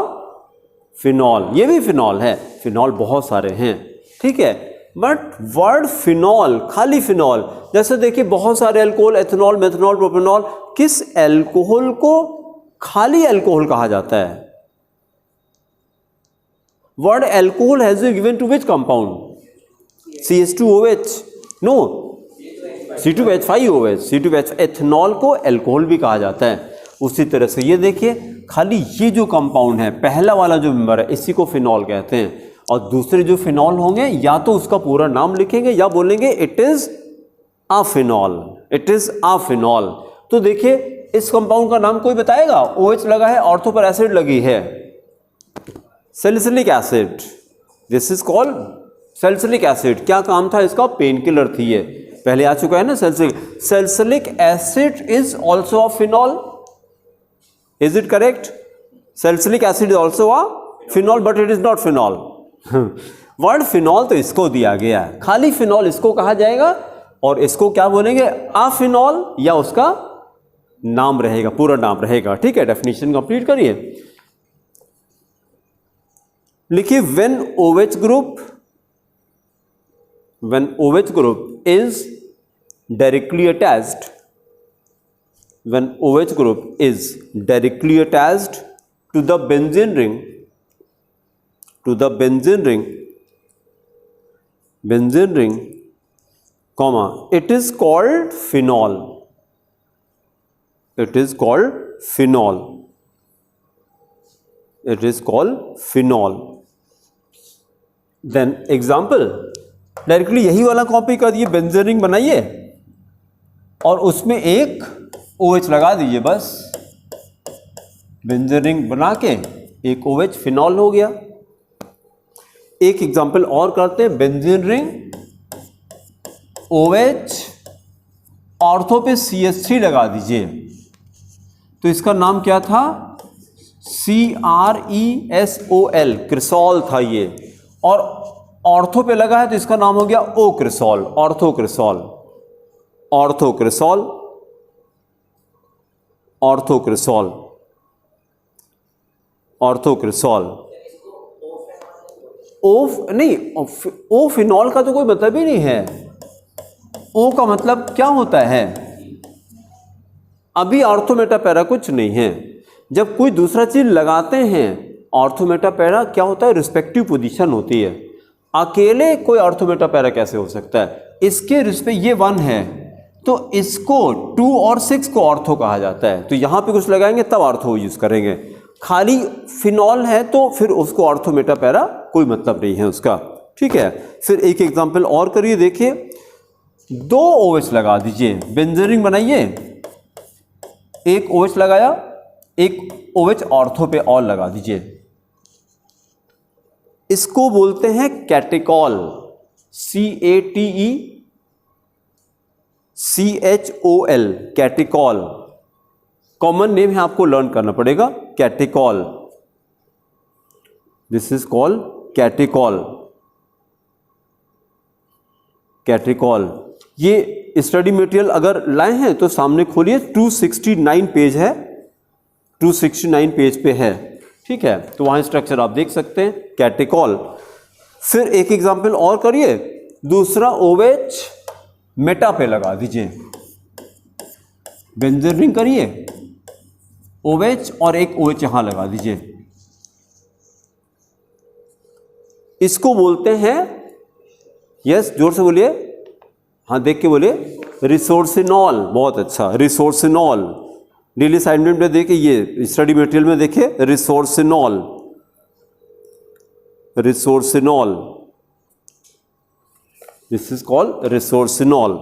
फिनॉल, ये भी फिनॉल है। फिनॉल बहुत सारे हैं, ठीक है, बट वर्ड फिनॉल, खाली फिनॉल, जैसे देखिए बहुत सारे अल्कोहल, एथेनॉल, मेथनॉल, प्रोपेनॉल, किस अल्कोहल को खाली अल्कोहल कहा जाता है? Word alcohol has been given to which compound? CH2OH, no, C2H5OH, C2H, ethanol को अल्कोहल भी कहा जाता है। उसी तरह से ये देखिए, खाली ये जो कंपाउंड है, पहला वाला जो मेंबर है, इसी को फिनॉल कहते हैं। और दूसरे जो फिनॉल होंगे, या तो उसका पूरा नाम लिखेंगे या बोलेंगे it is a phenol, it is a phenol. तो देखिए इस कंपाउंड का नाम कोई बताएगा? OH लगा है, ऑर्थो पर एसिड लगी है, salicylic acid, this is called salicylic acid. क्या काम था इसका? पेन किलर थी ये, पहले आ चुका है ना। Salicylic acid is also a phenol, is it correct? Salicylic acid is also a phenol, but it is not phenol. Word phenol तो इसको दिया गया है, खाली फिनॉल इसको कहा जाएगा, और इसको क्या बोलेंगे? अ फिनॉल, या उसका नाम रहेगा, पूरा नाम रहेगा, ठीक है। डेफिनेशन कंप्लीट करिए, लिखिए when OH group, when OH group is directly attached, when OH group is directly attached to the benzene ring, comma, it is called phenol, it is called phenol, it is called phenol। then example, directly यही वाला copy कर दिए, benzene ring बनाइए और उसमें एक OH लगा दीजिए, बस बेंजीन रिंग बना के एक OH, फिनॉल हो गया। एक एग्जांपल और करते हैं, बेंजीन रिंग OH, ऑर्थो पे CH3 लगा दीजिए, तो इसका नाम क्या था? CRESOL, क्रिसॉल था ये, और ऑर्थो पे लगा है तो इसका नाम हो गया O क्रिसॉल, ऑर्थोक्रिसॉल, ऑर्थोक्रिसॉल, ऑर्थोक्रिसॉल, ऑर्थोक्रिसॉल। ओ नहीं, ओ फिनॉल का तो कोई मतलब ही नहीं है। ओ का मतलब क्या होता है? अभी ऑर्थोमेटापेरा कुछ नहीं है। जब कोई दूसरा चीज लगाते हैं, ऑर्थोमेटापेरा क्या होता है? रिस्पेक्टिव पोजीशन होती है। अकेले कोई ऑर्थोमेटापेरा कैसे हो सकता है? इसके रिस्पेक्ट, ये 1 है तो इसको 2 और 6 को ऑर्थो कहा जाता है, तो यहां पे कुछ लगाएंगे तब ऑर्थो यूज करेंगे। खाली फिनॉल है तो फिर उसको ऑर्थोमेटापेरा कोई मतलब नहीं है उसका, ठीक है। फिर एक एग्जांपल और करिए, देखिए 2 OH लगा दीजिए, बेंजीन रिंग बनाइए, एक OH लगाया, एक OH ऑर्थो पे और लगा दीजिए, इसको बोलते हैं catechol, CATECHOL, catechol. Common name है, आपको लर्न करना पड़ेगा, catechol, this is called catechol, catechol. ये स्टडी मटेरियल अगर लाए हैं तो सामने खोलिए, 269 पेज है, 269 पेज पे है, ठीक है, तो वहां स्ट्रक्चर आप देख सकते हैं, कैटेकॉल। फिर एक एग्जांपल और करिए, दूसरा OH मेटा पे लगा दीजिए, बेंजीन रिंग करिए, OH और एक OH यहां लगा दीजिए, इसको बोलते हैं, यस जोर से बोलिए, हाँ देख के बोलिए, रिसोर्सिनॉल। बहुत अच्छा, रिसोर्सिनॉल। डेली असाइनमेंट में देखिए, ये स्टडी मटेरियल में देखिए, resorcinol, resorcinol, this is called resorcinol.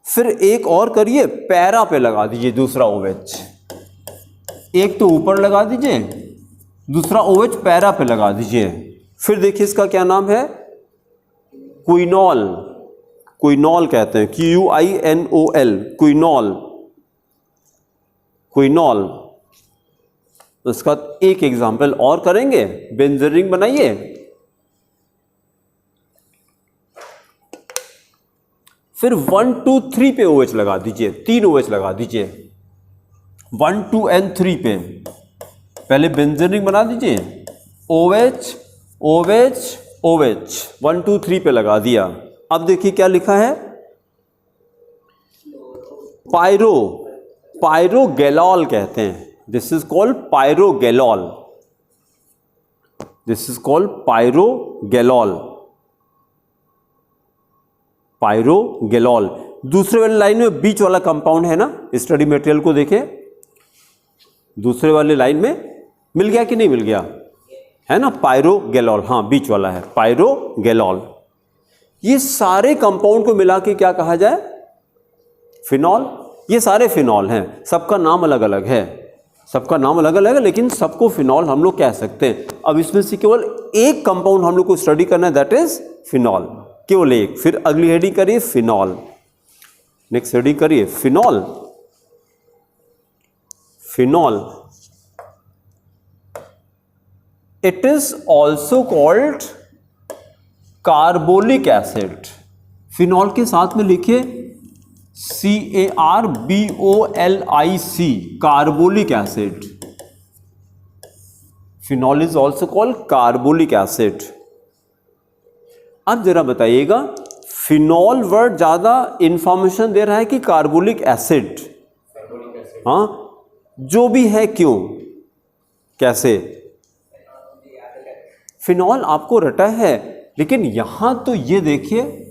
फिर एक और करिए, पैरा पे लगा दीजिए दूसरा OH, एक तो ऊपर लगा दीजिए, दूसरा OH पैरा पे लगा दीजिए। फिर देखिए इसका क्या नाम है? क्विनॉल, क्विनॉल कहते हैं, QUINOL, क्विनॉल, क्विनॉल। उसका एक एग्जांपल और करेंगे, बेंजीन रिंग बनाइए, फिर 1 2 3 पे OH लगा दीजिए, 3 OH लगा दीजिए, 1 2 and 3 पे पहले बेंजीन रिंग बना दीजिए, OH OH OH 1 2 3 पे लगा दिया। अब देखिए क्या लिखा है, पायरोगैलॉल कहते हैं, this is called pyrogallol, this is called pyrogallol. दूसरे वाली लाइन में बीच वाला कंपाउंड है ना, स्टडी मटेरियल को देखें, दूसरे वाली लाइन में मिल गया कि नहीं मिल गया, है ना, पायरोगैलॉल, हाँ बीच वाला है पायरोगैलॉल। ये सारे कंपाउंड को मिला के क्या कहा जाए, फिनॉल। ये सारे फिनॉल हैं, सबका नाम अलग अलग है, सबका नाम अलग अलग है, लेकिन सबको फिनॉल हम लोग कह सकते हैं। अब इसमें से केवल एक कंपाउंड हम लोग को स्टडी करना है, दैट इज फिनॉल, केवल एक। फिर अगली हेडिंग करिए फिनॉल, नेक्स्ट हेडिंग करिए phenol. Phenol, it is also called carbolic acid. Phenol के साथ में लिखिए CARBOLIC, carbolic acid. Phenol is also called carbolic acid. अब जरा बताइएगा, फिनॉल वर्ड ज्यादा इंफॉर्मेशन दे रहा है कि कार्बोलिक एसिड? हाँ, जो भी है, क्यों, कैसे? फिनॉल आपको रटा है, लेकिन यहां तो ये देखिए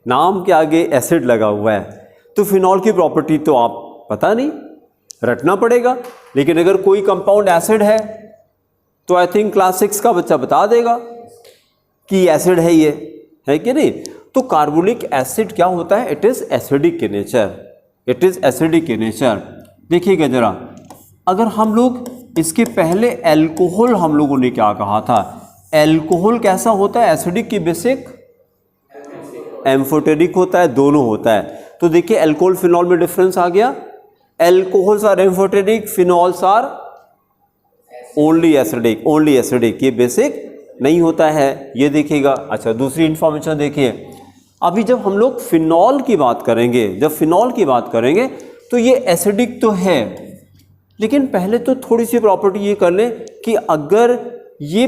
नाम के आगे एसिड लगा हुआ है, तो फिनॉल की प्रॉपर्टी तो आप पता नहीं, रटना पड़ेगा। लेकिन अगर कोई कंपाउंड एसिड है तो आई थिंक क्लास 6 का बच्चा बता देगा कि एसिड है, ये है कि नहीं। तो कार्बोलिक एसिड क्या होता है, it is acidic in nature, it is acidic in nature. देखिएगा जरा, अगर हम लोग इसके पहले एल्कोहल, हम लोगों ने क्या कहा था, एल्कोहल कैसा होता है, एसिडिक की बेसिक, एम्फोटेरिक होता है, दोनों होता है। तो देखिए एल्कोहल फिनॉल में डिफरेंस आ गया, alcohols are amphoteric, phenols are only acidic, only acidic, ये बेसिक नहीं होता है, ये देखिएगा। अच्छा, दूसरी इंफॉर्मेशन देखिए, अभी जब हम लोग फिनॉल की बात करेंगे, जब फिनॉल की बात करेंगे तो ये एसिडिक तो है, लेकिन पहले तो थोड़ी सी प्रॉपर्टी ये कर लें कि अगर ये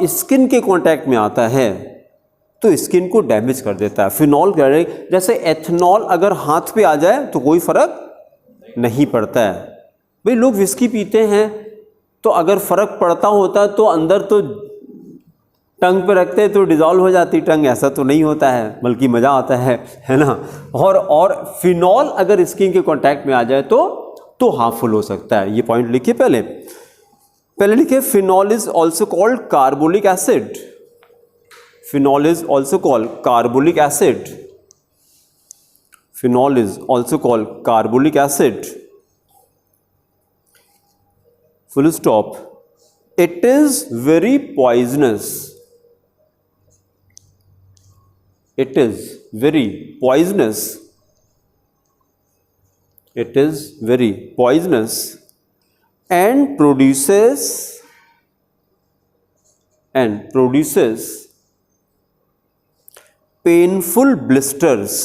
स्किन के कांटेक्ट में आता है तो स्किन को डैमेज कर देता है। फिनॉल जैसे एथनॉल अगर हाथ पे आ जाए तो कोई फर्क नहीं पड़ता है। भाई लोग विस्की पीते हैं तो अगर फर्क पड़ता होता तो अंदर तो टंग पे रखते तो डिजॉल्व हो जाती टंग, ऐसा तो नहीं होता है, बल्कि मज़ा आता है ना। और फिनॉल अगर स्किन के कांटेक्ट में आ जाए तो हार्मफुल हो सकता है। ये पॉइंट लिखिए, पहले लिखिए phenol is also called carbolic acid. Phenol is also called carbolic acid. Phenol is also called carbolic acid, full stop. It is very poisonous, it is very poisonous, it is very poisonous and produces painful blisters,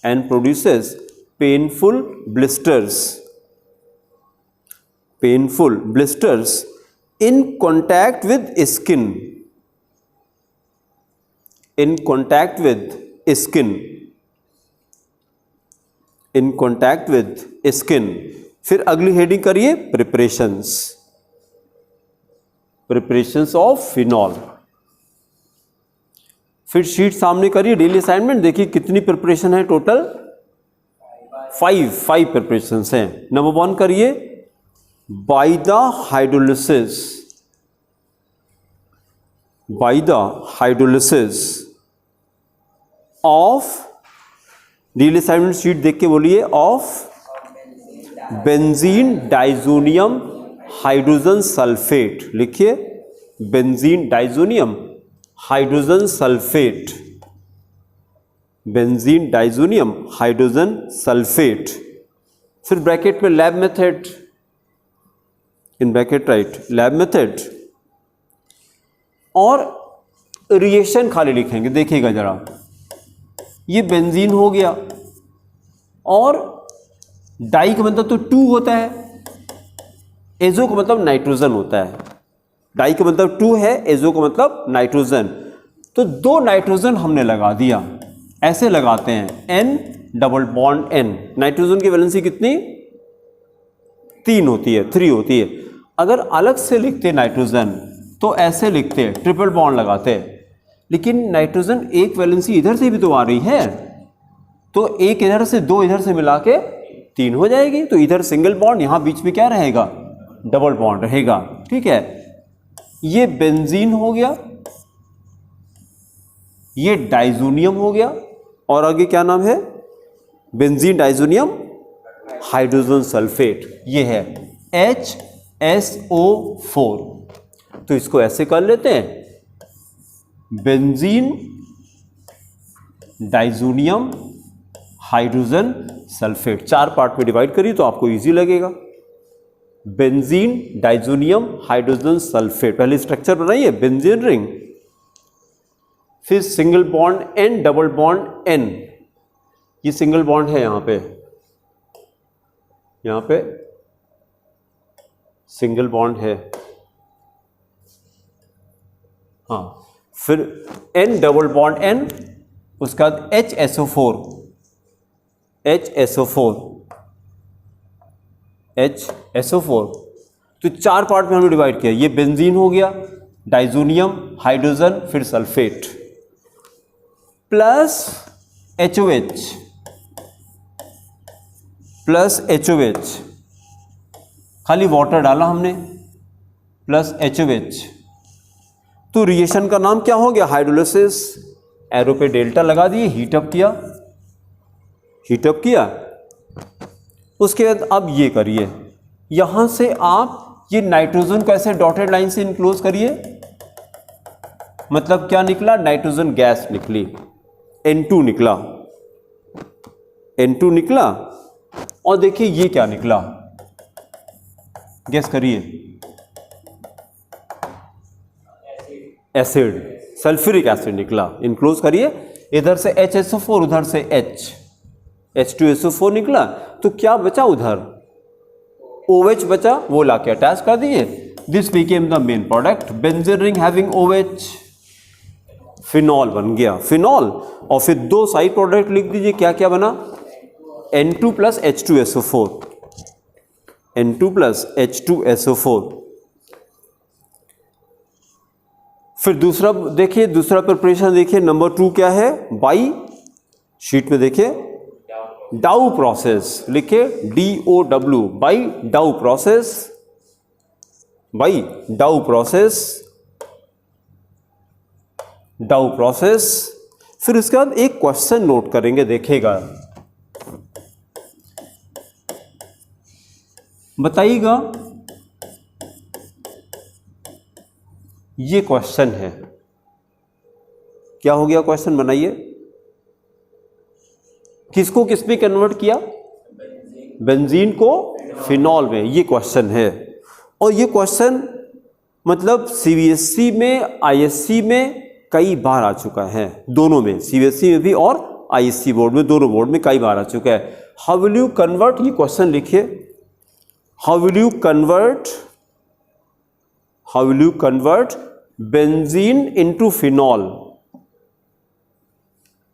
and produces painful blisters in contact with skin, in contact with skin, in contact with skin। फिर अगली heading करिए preparations of phenol. फिर sheet सामने करिए, daily assignment देखिए कितनी preparation है total, 5 preparations हैं। नंबर 1 करिए, by the hydrolysis of, daily assignment sheet देख के बोलिए, of benzene diazonium hydrogen sulphate. लिखिए benzene diazonium hydrogen sulphate, benzene diazonium hydrogen sulphate. फिर ब्रैकेट में lab method, in bracket write lab method, और reaction खाली लिखेंगे। देखिएगा जरा, ये बेंजीन हो गया और डाई का मतलब तो 2 होता है, एजो का मतलब नाइट्रोजन होता है। डाई का मतलब 2 है, एजो का मतलब नाइट्रोजन। तो 2 नाइट्रोजन हमने लगा दिया, ऐसे लगाते हैं N double bond N। Nitrogen की वैलेंसी कितनी 3 होती है, 3 होती है। अगर अलग से लिखते नाइट्रोजन तो ऐसे लिखते, ट्रिपल बॉन्ड लगाते, लेकिन नाइट्रोजन एक वैलेंसी इधर से भी तो आ रही है, तो एक इधर से 2 इधर से मिला के 3 हो जाएगी। तो इधर सिंगल बॉन्ड, यहां बीच में क्या रहेगा, डबल बॉन्ड रहेगा। ठीक है, ये बेंजीन हो गया, ये डाइजोनियम हो गया, और आगे क्या नाम है, बेंजीन डाइजोनियम हाइड्रोजन सल्फेट, ये है HSO4। तो इसको ऐसे कर लेते हैं, benzene diazonium hydrogen sulphate. 4 part में डिवाइड करिए तो आपको इजी लगेगा। बेंजीन डाइजोनियम हाइड्रोजन सल्फेट, पहले स्ट्रक्चर बनाइए, बेंजीन रिंग, फिर single bond N double bond N, ये सिंगल बॉन्ड है, यहां पे सिंगल बॉन्ड है, हाँ। फिर N डबल बॉन्ड N, उसके बाद HSO4, तो 4 पार्ट में हमने डिवाइड किया। ये बेंजीन हो गया, डाइजोनियम, हाइड्रोजन, फिर सल्फेट, प्लस HOH, खाली वाटर डाला हमने, प्लस HOH। तो रिएक्शन का नाम क्या हो गया, हाइड्रोलिसिस। एरो पे डेल्टा लगा दिए, हीटअप किया। उसके बाद अब ये करिए, यहां से आप ये नाइट्रोजन को ऐसे डॉटेड लाइन से इनक्लोज करिए, मतलब क्या निकला, नाइट्रोजन गैस निकली, N2 निकला। और देखिए ये क्या निकला, गेस करिए, एसिड, सल्फ्यूरिक एसिड निकला। इनक्लोज करिए, इधर से HSO4, उधर से H2SO4 निकला। तो क्या बचा उधर, OH बचा, वो लाके अटैच कर दिए। This became the main product, benzene ring having OH, phenol बन गया, फिनॉल। और फिर 2 साइड प्रोडक्ट लिख दीजिए, क्या क्या बना, N2 plus H2SO4, N2 plus H2SO4। फिर दूसरा देखिए, दूसरा प्रिपरेशन देखिए, नंबर 2 क्या है, बाई शीट में देखिए, डाउ प्रोसेस लिखे, DOW, बाई डाउ प्रोसेस। फिर उसके बाद एक क्वेश्चन नोट करेंगे, देखेगा, बताइएगा, ये क्वेश्चन है, क्या हो गया, क्वेश्चन बनाइए, किसको किस में कन्वर्ट किया, बेंजीन को फिनॉल में, ये क्वेश्चन है। और ये क्वेश्चन मतलब CBSE में, ISC में कई बार आ चुका है, दोनों में, CBSE में भी और ISC बोर्ड में, दोनों बोर्ड में कई बार आ चुका है। हाउ विल यू कन्वर्ट, ये क्वेश्चन लिखिए, how will you convert benzene into phenol,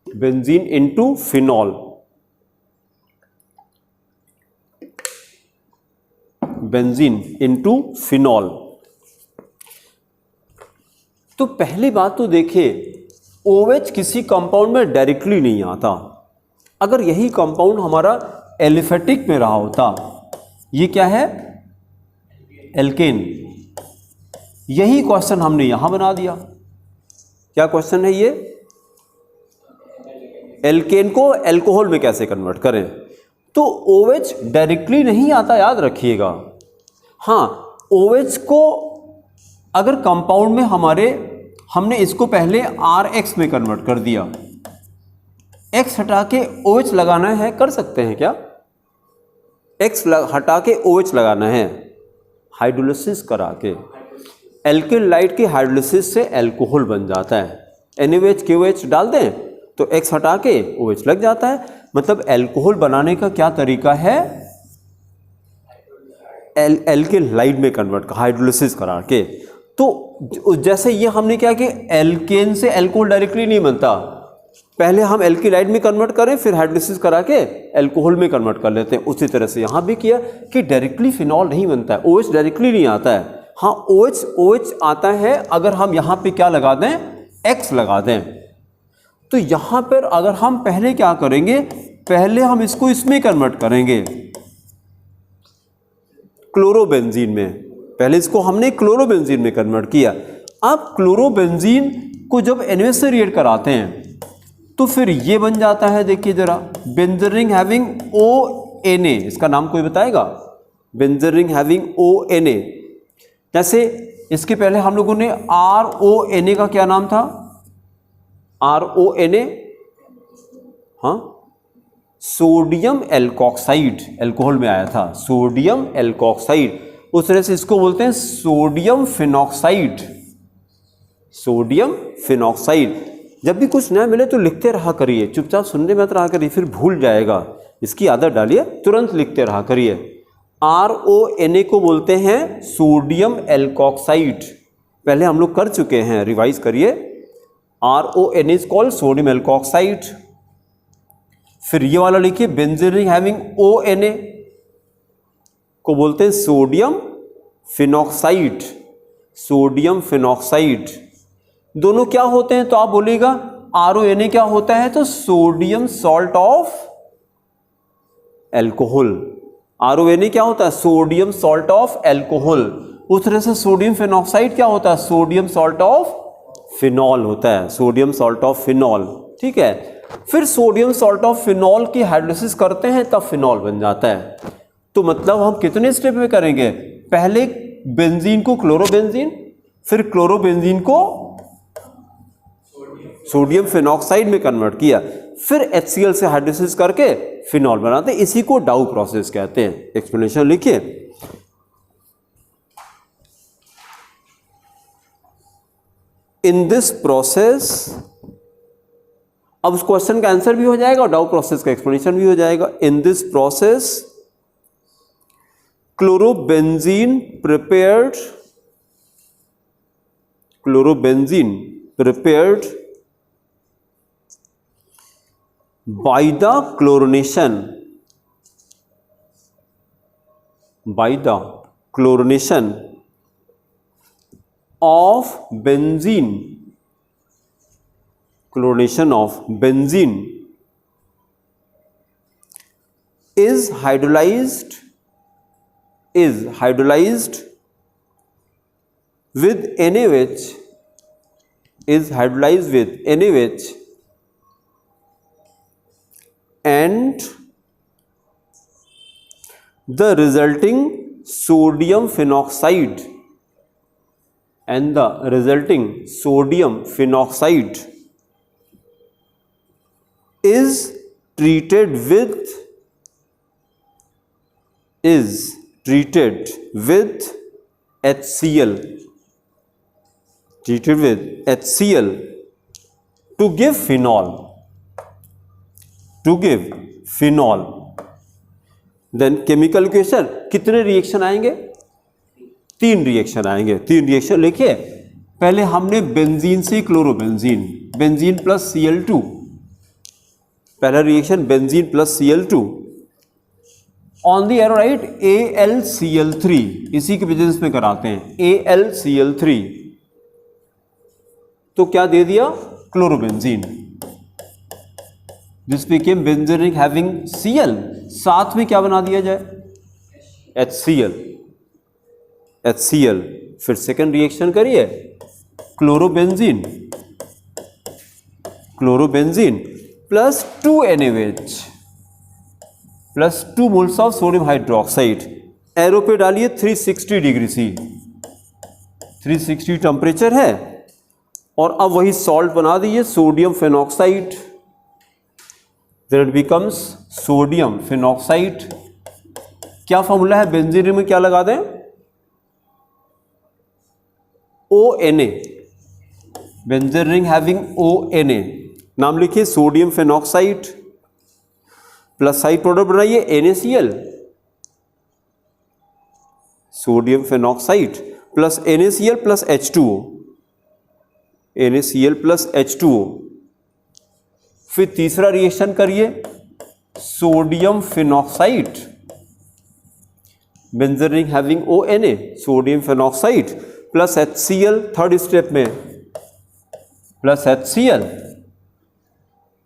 benzene into phenol, benzene into phenol. तो पहली बात तो देखिए, OH किसी कंपाउंड में डायरेक्टली नहीं आता। अगर यही कंपाउंड हमारा एलिफेटिक में रहा होता, ये क्या है, एल्केन, यही क्वेश्चन हमने यहां बना दिया। क्या क्वेश्चन है ये, एल्केन को एल्कोहल में कैसे कन्वर्ट करें। तो OH डायरेक्टली नहीं आता, याद रखिएगा। हाँ, OH को अगर कंपाउंड में हमने इसको पहले RX में कन्वर्ट कर दिया, X हटा के OH लगाना है, कर सकते हैं क्या, X हटा के OH लगाना है, हाइड्रोलिसिस करा के, एल्किल लाइट की हाइड्रोलिसिस से एल्कोहल बन जाता है। NaOH KOH डाल दें तो X हटा के OH लग जाता है। मतलब एल्कोहल बनाने का क्या तरीका है, एल्केलाइड में कन्वर्ट, हाइड्रोलिसिस करा के। तो जैसे ये हमने क्या कि एल्केन से एल्कोहल डायरेक्टली नहीं बनता, पहले हम एल्केलाइड में कन्वर्ट करें फिर हाइड्रोलिसिस करा के एल्कोहल में कन्वर्ट कर लेते हैं। उसी तरह से यहाँ भी किया कि डायरेक्टली फिनॉल नहीं बनता है, OH डायरेक्टली नहीं आता है। हाँ, OH आता है अगर हम यहाँ पे क्या लगा दें, X लगा दें। तो यहाँ पर अगर हम पहले क्या करेंगे, पहले हम इसको इसमें कन्वर्ट करेंगे क्लोरोबेंजीन में, पहले इसको हमने क्लोरोबेंजीन में कन्वर्ट किया। अब क्लोरोबेंजीन को जब NaOH से रिएक्ट कराते हैं तो फिर ये बन जाता है, देखिए जरा, बेंजीन रिंग हैविंग ONA, इसका नाम कोई बताएगा, बेंजीन रिंग हैविंग ONA। जैसे इसके पहले हम लोगों ने RONA का क्या नाम था, RONA, हाँ, सोडियम एल्कोक्साइड, एल्कोहल में आया था, सोडियम एल्कोक्साइड। उस तरह से इसको बोलते हैं सोडियम फिनॉक्साइड, सोडियम फिनॉक्साइड। जब भी कुछ नया मिले तो लिखते रहा करिए, चुपचाप सुनने मत रहा करिए, फिर भूल जाएगा। इसकी आदत डालिए, तुरंत लिखते रहा करिए। RONA को बोलते हैं सोडियम एल्कोक्साइड, पहले हम लोग कर चुके हैं, रिवाइज करिए। RONA is called sodium alkoxide. फिर ये वाला लिखिए, बेंजीन रिंग हैविंग ONA को बोलते हैं सोडियम फिनॉक्साइड, सोडियम फिनॉक्साइड। दोनों क्या होते हैं तो आप बोलिएगा, RONA क्या होता है तो sodium salt of alcohol, RONA क्या होता है, सोडियम सॉल्ट ऑफ एल्कोहल। उस तरह से सोडियम फिनॉक्साइड क्या होता है, सोडियम सॉल्ट ऑफ फिनॉल होता है, सोडियम सॉल्ट ऑफ फिनॉल। ठीक है, फिर सोडियम सॉल्ट ऑफ फिनॉल की हाइड्रोलिसिस करते हैं तब फिनॉल बन जाता है। तो मतलब हम कितने स्टेप में करेंगे, पहले बेंजीन को क्लोरोबेंजीन, फिर क्लोरोबेंजीन को सोडियम फिनॉक्साइड में कन्वर्ट किया, फिर HCl से हाइड्रोलिसिस करके फिनॉल बनाते हैं। इसी को डाउ प्रोसेस कहते हैं। एक्सप्लेनेशन लिखिए, इन दिस प्रोसेस, अब उस क्वेश्चन का आंसर भी हो जाएगा और डाउ प्रोसेस का एक्सप्लेनेशन भी हो जाएगा। इन this process chlorobenzene prepared by the chlorination of benzene is hydrolyzed with NaOH, and the resulting sodium phenoxide is treated with HCl, to give phenol। Then chemical equation, कितने रिएक्शन आएंगे, 3 reaction आएंगे। 3 reaction लिखिए, पहले हमने benzene से chlorobenzene, benzene plus Cl2, पहला reaction benzene plus Cl2, on the arrow right AlCl3, इसी के बिजनेस में कराते हैं, AlCl3, तो क्या दे दिया, chlorobenzene. This became benzene ring having Cl, साथ में क्या बना दिया जाए, HCl। फिर सेकंड रिएक्शन करिए, chlorobenzene plus 2 NaOH plus 2 moles of sodium hydroxide. Arrow पे डालिए 360 डिग्री C, 360 टेम्परेचर है, और अब वही सॉल्ट बना दीजिए sodium phenoxide, then it becomes sodium phenoxide. क्या फॉर्मूला है, बेंजीन रिंग में क्या लगा दें, ONA, benzene ring having ONA, नाम लिखिए sodium phenoxide, plus side product बनाइए NaCl, sodium phenoxide plus NaCl plus H2O, NaCl plus H2O। फिर तीसरा रिएक्शन करिए, sodium phenoxide, benzene ring having ONa, sodium phenoxide plus HCl, third step में plus HCl,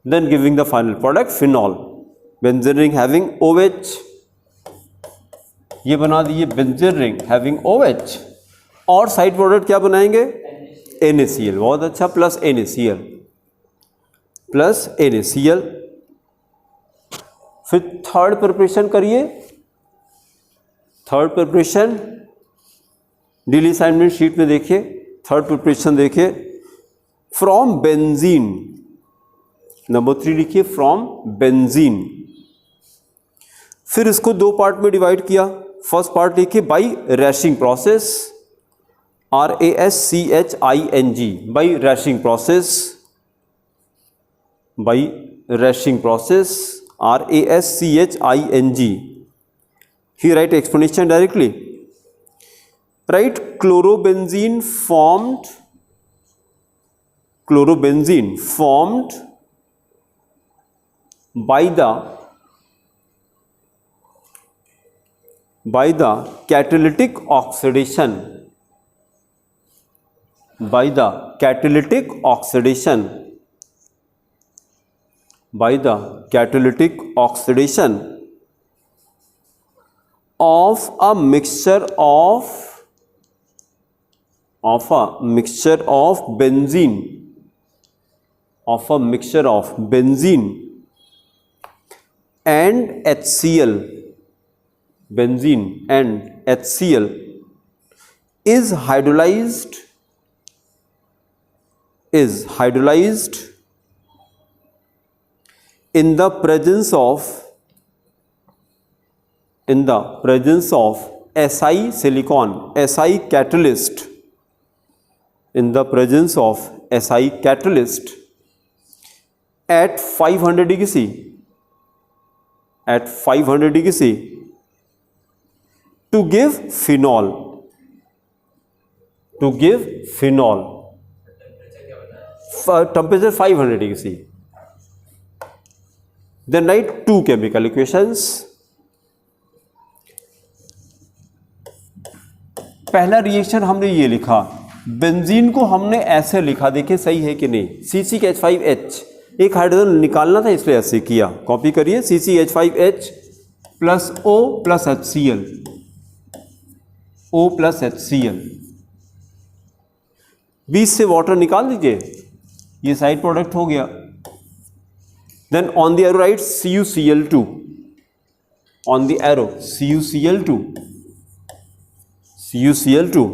then giving the final product phenol, benzene ring having OH, ये बना दिए benzene ring having OH, और side product क्या बनाएंगे, NaCl, बहुत अच्छा, plus NaCl, plus NaCl। फिर थर्ड प्रिपरेशन करिए, third preparation daily assignment sheet में देखिए, थर्ड प्रिपरेशन देखिए, फ्रॉम बेंजीन, नंबर 3 लिखिए, फ्रॉम बेंजीन। फिर इसको दो पार्ट में डिवाइड किया, फर्स्ट पार्ट लिखिए by Raschig process, RASCHING, by Raschig process, by Raschig process, RASCHING। He write explanation directly. Write chlorobenzene formed by the catalytic oxidation, by the catalytic oxidation of a mixture of benzene and HCl, benzene and HCl is hydrolyzed in the presence of Si silicon, Si catalyst, in the presence of Si catalyst at 500 degree C, at 500 degree C, to give phenol, temperature 500 degree C. Then write two chemical equations. पहला reaction हमने ये लिखा, benzene को हमने ऐसे लिखा, देखिए सही है कि नहीं, CCH5H, एक हाइड्रोजन निकालना था इसलिए ऐसे किया, कॉपी करिए, CCH5H plus O plus HCl, O plus HCl, बीच से वाटर निकाल दीजिए, ये साइड प्रोडक्ट हो गया। Then on the arrow right CuCl2, on the arrow CuCl2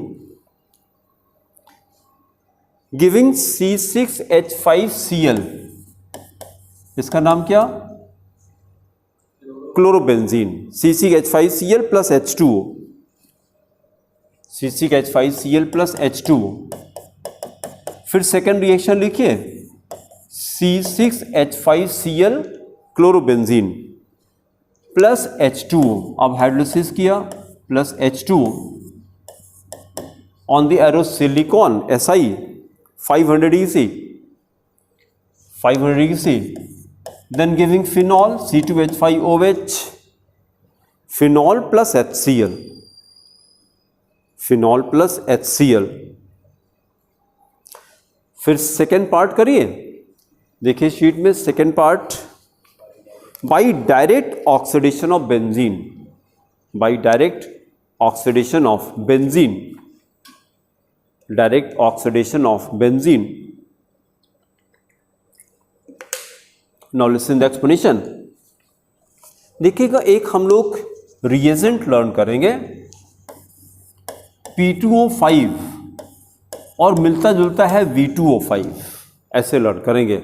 giving C6H5Cl, इसका नाम क्या, chlorobenzene, C6H5Cl plus H2O, C6H5Cl plus H2O। फिर सेकेंड रिएक्शन लिखिए, C6H5Cl क्लोरोबेंजीन प्लस H2O, अब हाइड्रोलिसिस किया, plus H2O, on the arrow silicon Si 500 degree C, 500 degree C, then giving phenol C2H5OH, phenol plus HCl, phenol plus HCl। फिर second part करिए, देखिए sheet में second part, by direct oxidation of benzene, by direct oxidation of benzene, direct oxidation of benzene. Now listen the explanation. देखिएगा, एक हम लोग reagent learn करेंगे P2O5 और मिलता जुलता है V2O5, ऐसे लर्न करेंगे,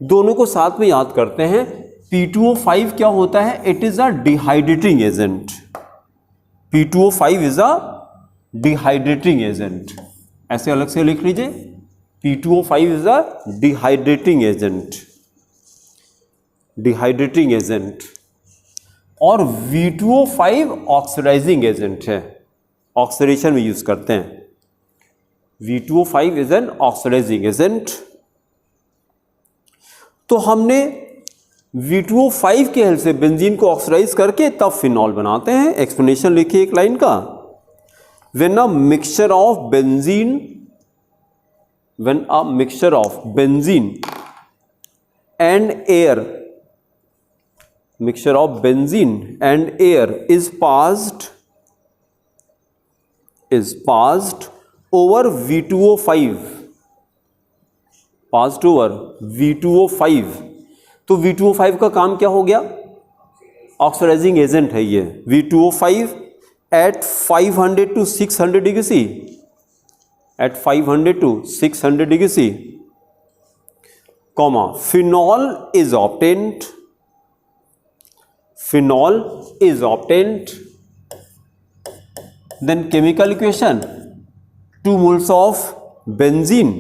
दोनों को साथ में याद करते हैं। P2O5 क्या होता है, it is a dehydrating agent, P2O5 is a dehydrating agent, ऐसे अलग से लिख लीजिए, P2O5 is a dehydrating agent, dehydrating agent, और V2O5 ऑक्सीडाइजिंग एजेंट है, ऑक्सीडेशन में यूज करते हैं। V2O5 is an oxidising agent. तो हमने V2O5 के हेल्प से बेंजीन को ऑक्सीडाइज करके तब फिनॉल बनाते हैं। एक्सप्लेनेशन लिखिए एक लाइन का। When a mixture of benzene and air is passed over V2O5, तो V2O5 का काम क्या हो गया? ऑक्सीडाइजिंग एजेंट है ये। V2O5 at 500 to 600 degree C, at 500 to 600 degree C, comma, phenol is obtained, then chemical equation, 2 moles of benzene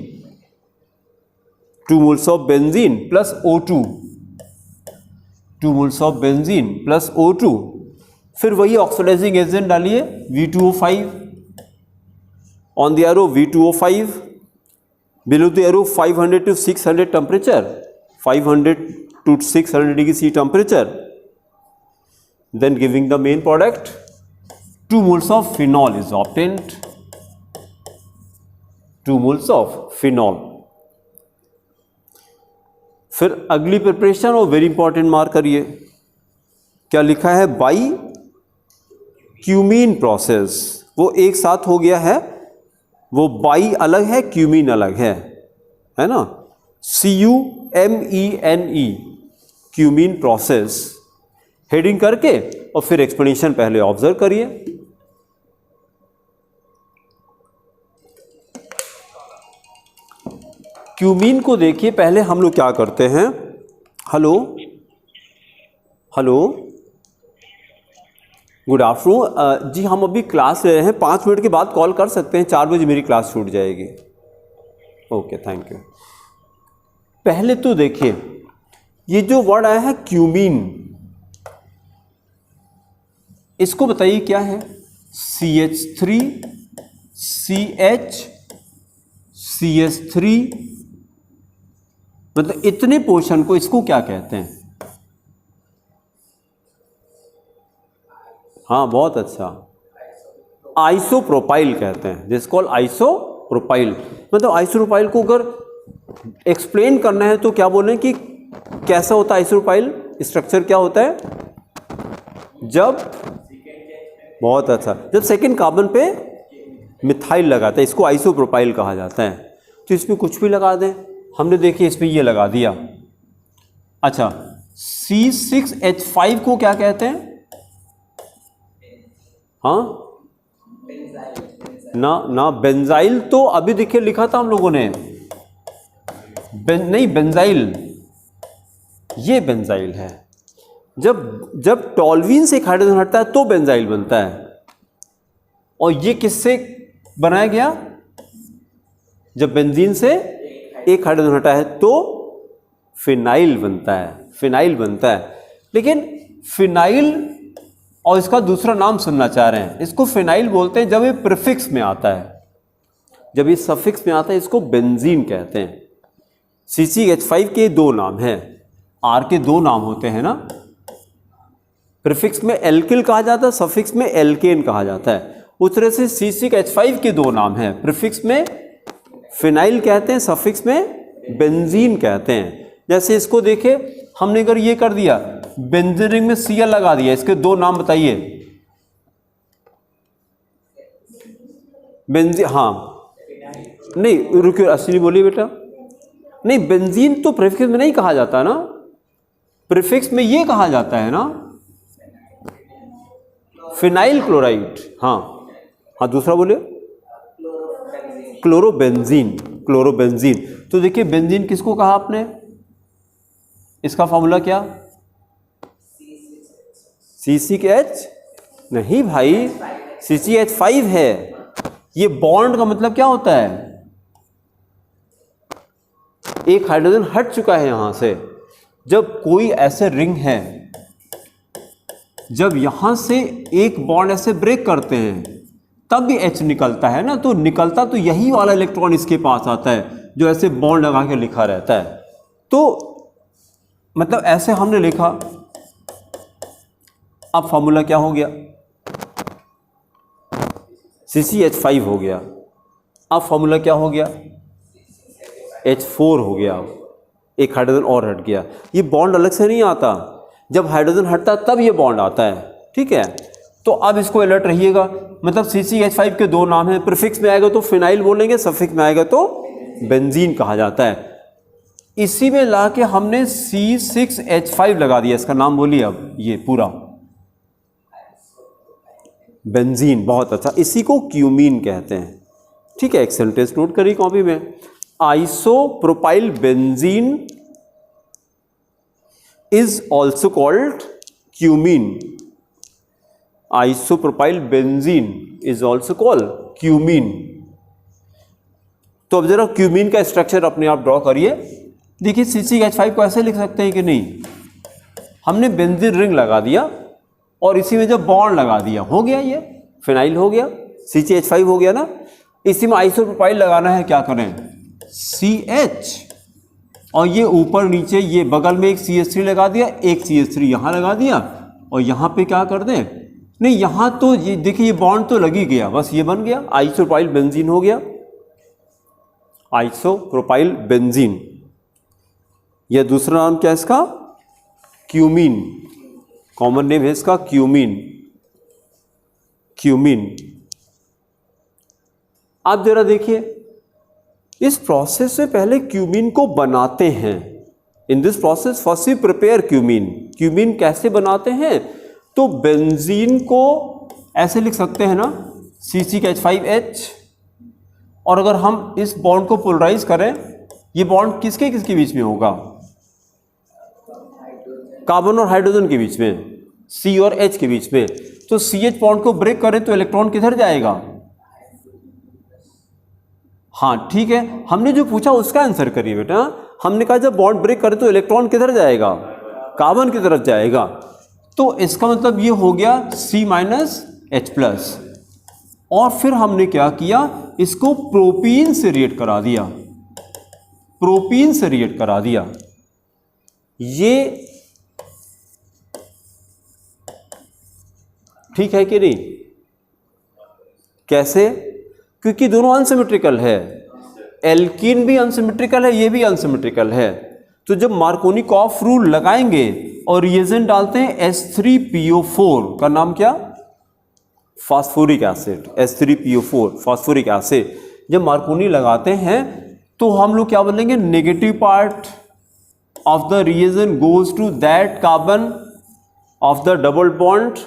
plus O2, 2 moles of benzene plus O2, फिर वही ऑक्सीडाइजिंग एजेंट डालिए V2O5 on the arrow V2O5 below the arrow 500 to 600 temperature, 500 to 600 degree C temperature, then giving the main product 2 moles of phenol is obtained, 2 moles of phenol। फिर अगली preparation और very important mark करिए, क्या लिखा है? By cumene process. वो एक साथ हो गया है, वो बाई अलग है, क्यूमीन अलग है ना? CUMENE, क्यूमीन प्रोसेस हेडिंग करके और फिर एक्सप्लेनेशन पहले ऑब्जर्व करिए। क्यूमीन को देखिए, पहले हम लोग क्या करते हैं। हेलो, गुड आफ्टरनून जी, हम अभी क्लास ले रहे हैं, 5 मिनट के बाद कॉल कर सकते हैं, 4 बजे मेरी क्लास छूट जाएगी। Okay, thank you. पहले तो देखिए, ये जो वर्ड आया है क्यूमीन, इसको बताइए क्या है? CH3CH3, मतलब इतने पोर्शन को इसको क्या कहते हैं? हाँ, बहुत अच्छा, आइसोप्रोपाइल कहते हैं, दिस कॉल्ड आइसोप्रोपाइल। मतलब आइसोप्रोपाइल को अगर एक्सप्लेन करना है तो क्या बोलें कि कैसा होता है आइसोप्रोपाइल, स्ट्रक्चर क्या होता है? जब, बहुत अच्छा, जब सेकेंड कार्बन पे मिथाइल लगाता है, इसको आइसोप्रोपाइल कहा जाता है। तो इसमें कुछ भी लगा दें, हमने देखिए इसमें ये लगा दिया। अच्छा, C6H5 को क्या कहते हैं? हाँ ना बेंजाइल तो अभी देखिए लिखा था हम लोगों ने, नहीं बेंजाइल, ये बेंजाइल है। जब टॉल्वीन से एक हाइड्रोजन हटता है तो बेंजाइल बनता है। और ये किससे बनाया गया? जब बेंजीन से एक हाइड्रोजन हटा है तो फिनाइल बनता है। लेकिन फिनाइल और इसका दूसरा नाम सुनना चाह रहे हैं, इसको फिनाइल बोलते हैं जब ये प्रीफिक्स में आता है, जब ये सफिक्स में आता है इसको बेंजीन कहते हैं। CCH5 के 2 नाम हैं, R के 2 नाम होते हैं ना, प्रीफिक्स में एल्किल कहा जाता है, सफिक्स में एल्केन कहा जाता है। उस तरह से C6H5 के 2 नाम हैं, प्रीफिक्स में फिनाइल कहते हैं, सफिक्स में बेंजीन कहते हैं। जैसे इसको देखे, हमने अगर ये कर दिया, बेंजीन रिंग में Cl लगा दिया, इसके 2 नाम बताइए। बेंजीन, हाँ नहीं रुकिए, असली बोलिए बेटा। नहीं, बेंजीन तो प्रीफिक्स में नहीं कहा जाता ना, प्रीफिक्स में ये कहा जाता है ना फिनाइल क्लोराइड। हाँ, दूसरा बोलिए क्लोरोबेंजीन। तो देखिए बेंजीन किसको कहा आपने? इसका फॉर्मूला क्या? CCH नहीं भाई, CCH5 है। ये बॉन्ड का मतलब क्या होता है? एक हाइड्रोजन हट चुका है यहां से। जब कोई ऐसे रिंग है, जब यहां से एक बॉन्ड ऐसे ब्रेक करते हैं तब भी H निकलता है ना, तो निकलता तो यही वाला इलेक्ट्रॉन इसके पास आता है जो ऐसे बॉन्ड लगा के लिखा रहता है। तो मतलब ऐसे हमने लिखा, अब फॉर्मूला क्या हो गया, CCH5 हो गया। अब फॉर्मूला क्या हो गया, H4 हो गया, एक हाइड्रोजन और हट गया। ये बॉन्ड अलग से नहीं आता, जब हाइड्रोजन हटता तब ये बॉन्ड आता है, ठीक है। तो अब इसको अलर्ट रहिएगा, मतलब CCH5 के दो नाम हैं, प्रीफिक्स में आएगा तो फिनाइल बोलेंगे, सफिक्स में आएगा तो बेंजीन कहा जाता है। इसी में ला के हमने C6H5 लगा दिया, इसका नाम बोलिए अब, ये पूरा बेंजीन। बहुत अच्छा, इसी को क्यूमीन कहते हैं, ठीक है। एक सेंटेंस नोट करिए कॉपी में, isopropyl benzene is also called cumene. Isopropyl benzene is also called cumene. तो अब जरा क्यूमीन का स्ट्रक्चर अपने आप ड्रॉ करिए। देखिए CCH5 को ऐसे लिख सकते हैं कि नहीं, हमने बेंजीन रिंग लगा दिया और इसी में जब बॉन्ड लगा दिया, हो गया, ये फिनाइल हो गया, CCH5 हो गया ना। इसी में आइसोप्रोपाइल लगाना है, क्या करें, CH, और ये ऊपर नीचे ये बगल में एक CH3 लगा दिया, एक CH3 यहाँ लगा दिया, और यहाँ पे क्या कर दें, नहीं यहाँ तो ये देखिए ये बॉन्ड तो लग ही गया, बस ये बन गया, आइसोप्रोपाइल बेंजीन हो गया, आइसोप्रोपाइल बेंजीन। यह दूसरा नाम क्या है इसका, क्यूमीन, कॉमन नेम है इसका क्यूमीन, क्यूमीन। आप जरा देखिए, इस प्रोसेस से पहले क्यूमीन को बनाते हैं। In this process first we prepare cumene. Cumene कैसे बनाते हैं, तो बेंजीन को ऐसे लिख सकते हैं ना, CCH5H, और अगर हम इस बॉन्ड को पोलराइज करें, ये बॉन्ड किसके किसके बीच में होगा, कार्बन और हाइड्रोजन के बीच में, C और H के बीच में। तो CH बॉन्ड को ब्रेक करें तो इलेक्ट्रॉन किधर जाएगा, हाँ ठीक है, हमने जो पूछा उसका आंसर करिए बेटा। हमने कहा जब बॉन्ड ब्रेक करें तो इलेक्ट्रॉन किधर जाएगा, कार्बन की तरफ जाएगा। तो इसका मतलब ये हो गया C-H+, और फिर हमने क्या किया, इसको प्रोपीन से रिएक्ट करा दिया, प्रोपीन से रिएक्ट करा दिया। ये ठीक है कि नहीं, कैसे, क्योंकि दोनों अनसिमेट्रिकल है, एल्कीन भी अनसिमेट्रिकल है, ये भी अनसिमेट्रिकल है। तो जब मार्कोनिकॉफ रूल लगाएंगे और रिएजेंट डालते हैं H3PO4, का नाम क्या, phosphoric acid, H3PO4 phosphoric acid. जब मार्कोनी लगाते हैं तो हम लोग क्या बोलेंगे, negative part of the reagent goes to that carbon of the double bond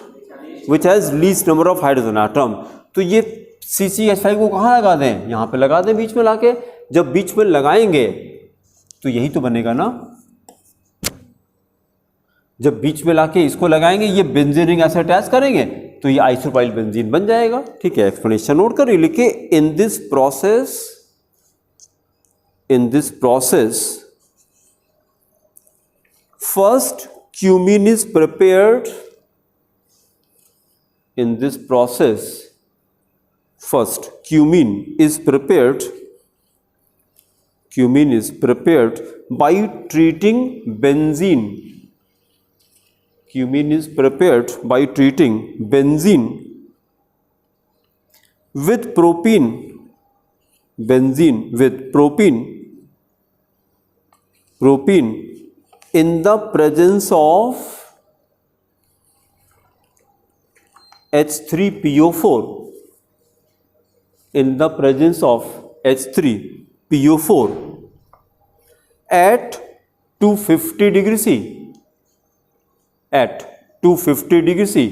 which has least number of hydrogen atom. तो ये CCH5 को कहाँ लगा दें, यहाँ पे लगा दें, बीच में लाके। जब बीच में लगाएंगे तो यही तो बनेगा ना, जब बीच में लाके इसको लगाएंगे, ये बेंजीन रिंग ऐसे अटैच करेंगे तो ये आइसोप्रोपाइल बेंजीन बन जाएगा, ठीक है। एक्सप्लेनेशन नोट करिए, लिखिए इन this process first cumene is prepared, in this process first cumin is prepared by treating benzene, cumin is prepared by treating benzene with propene, benzene with propene in the presence of H3PO4, in the presence of H3PO4 at 250 degree C, at 250 degree C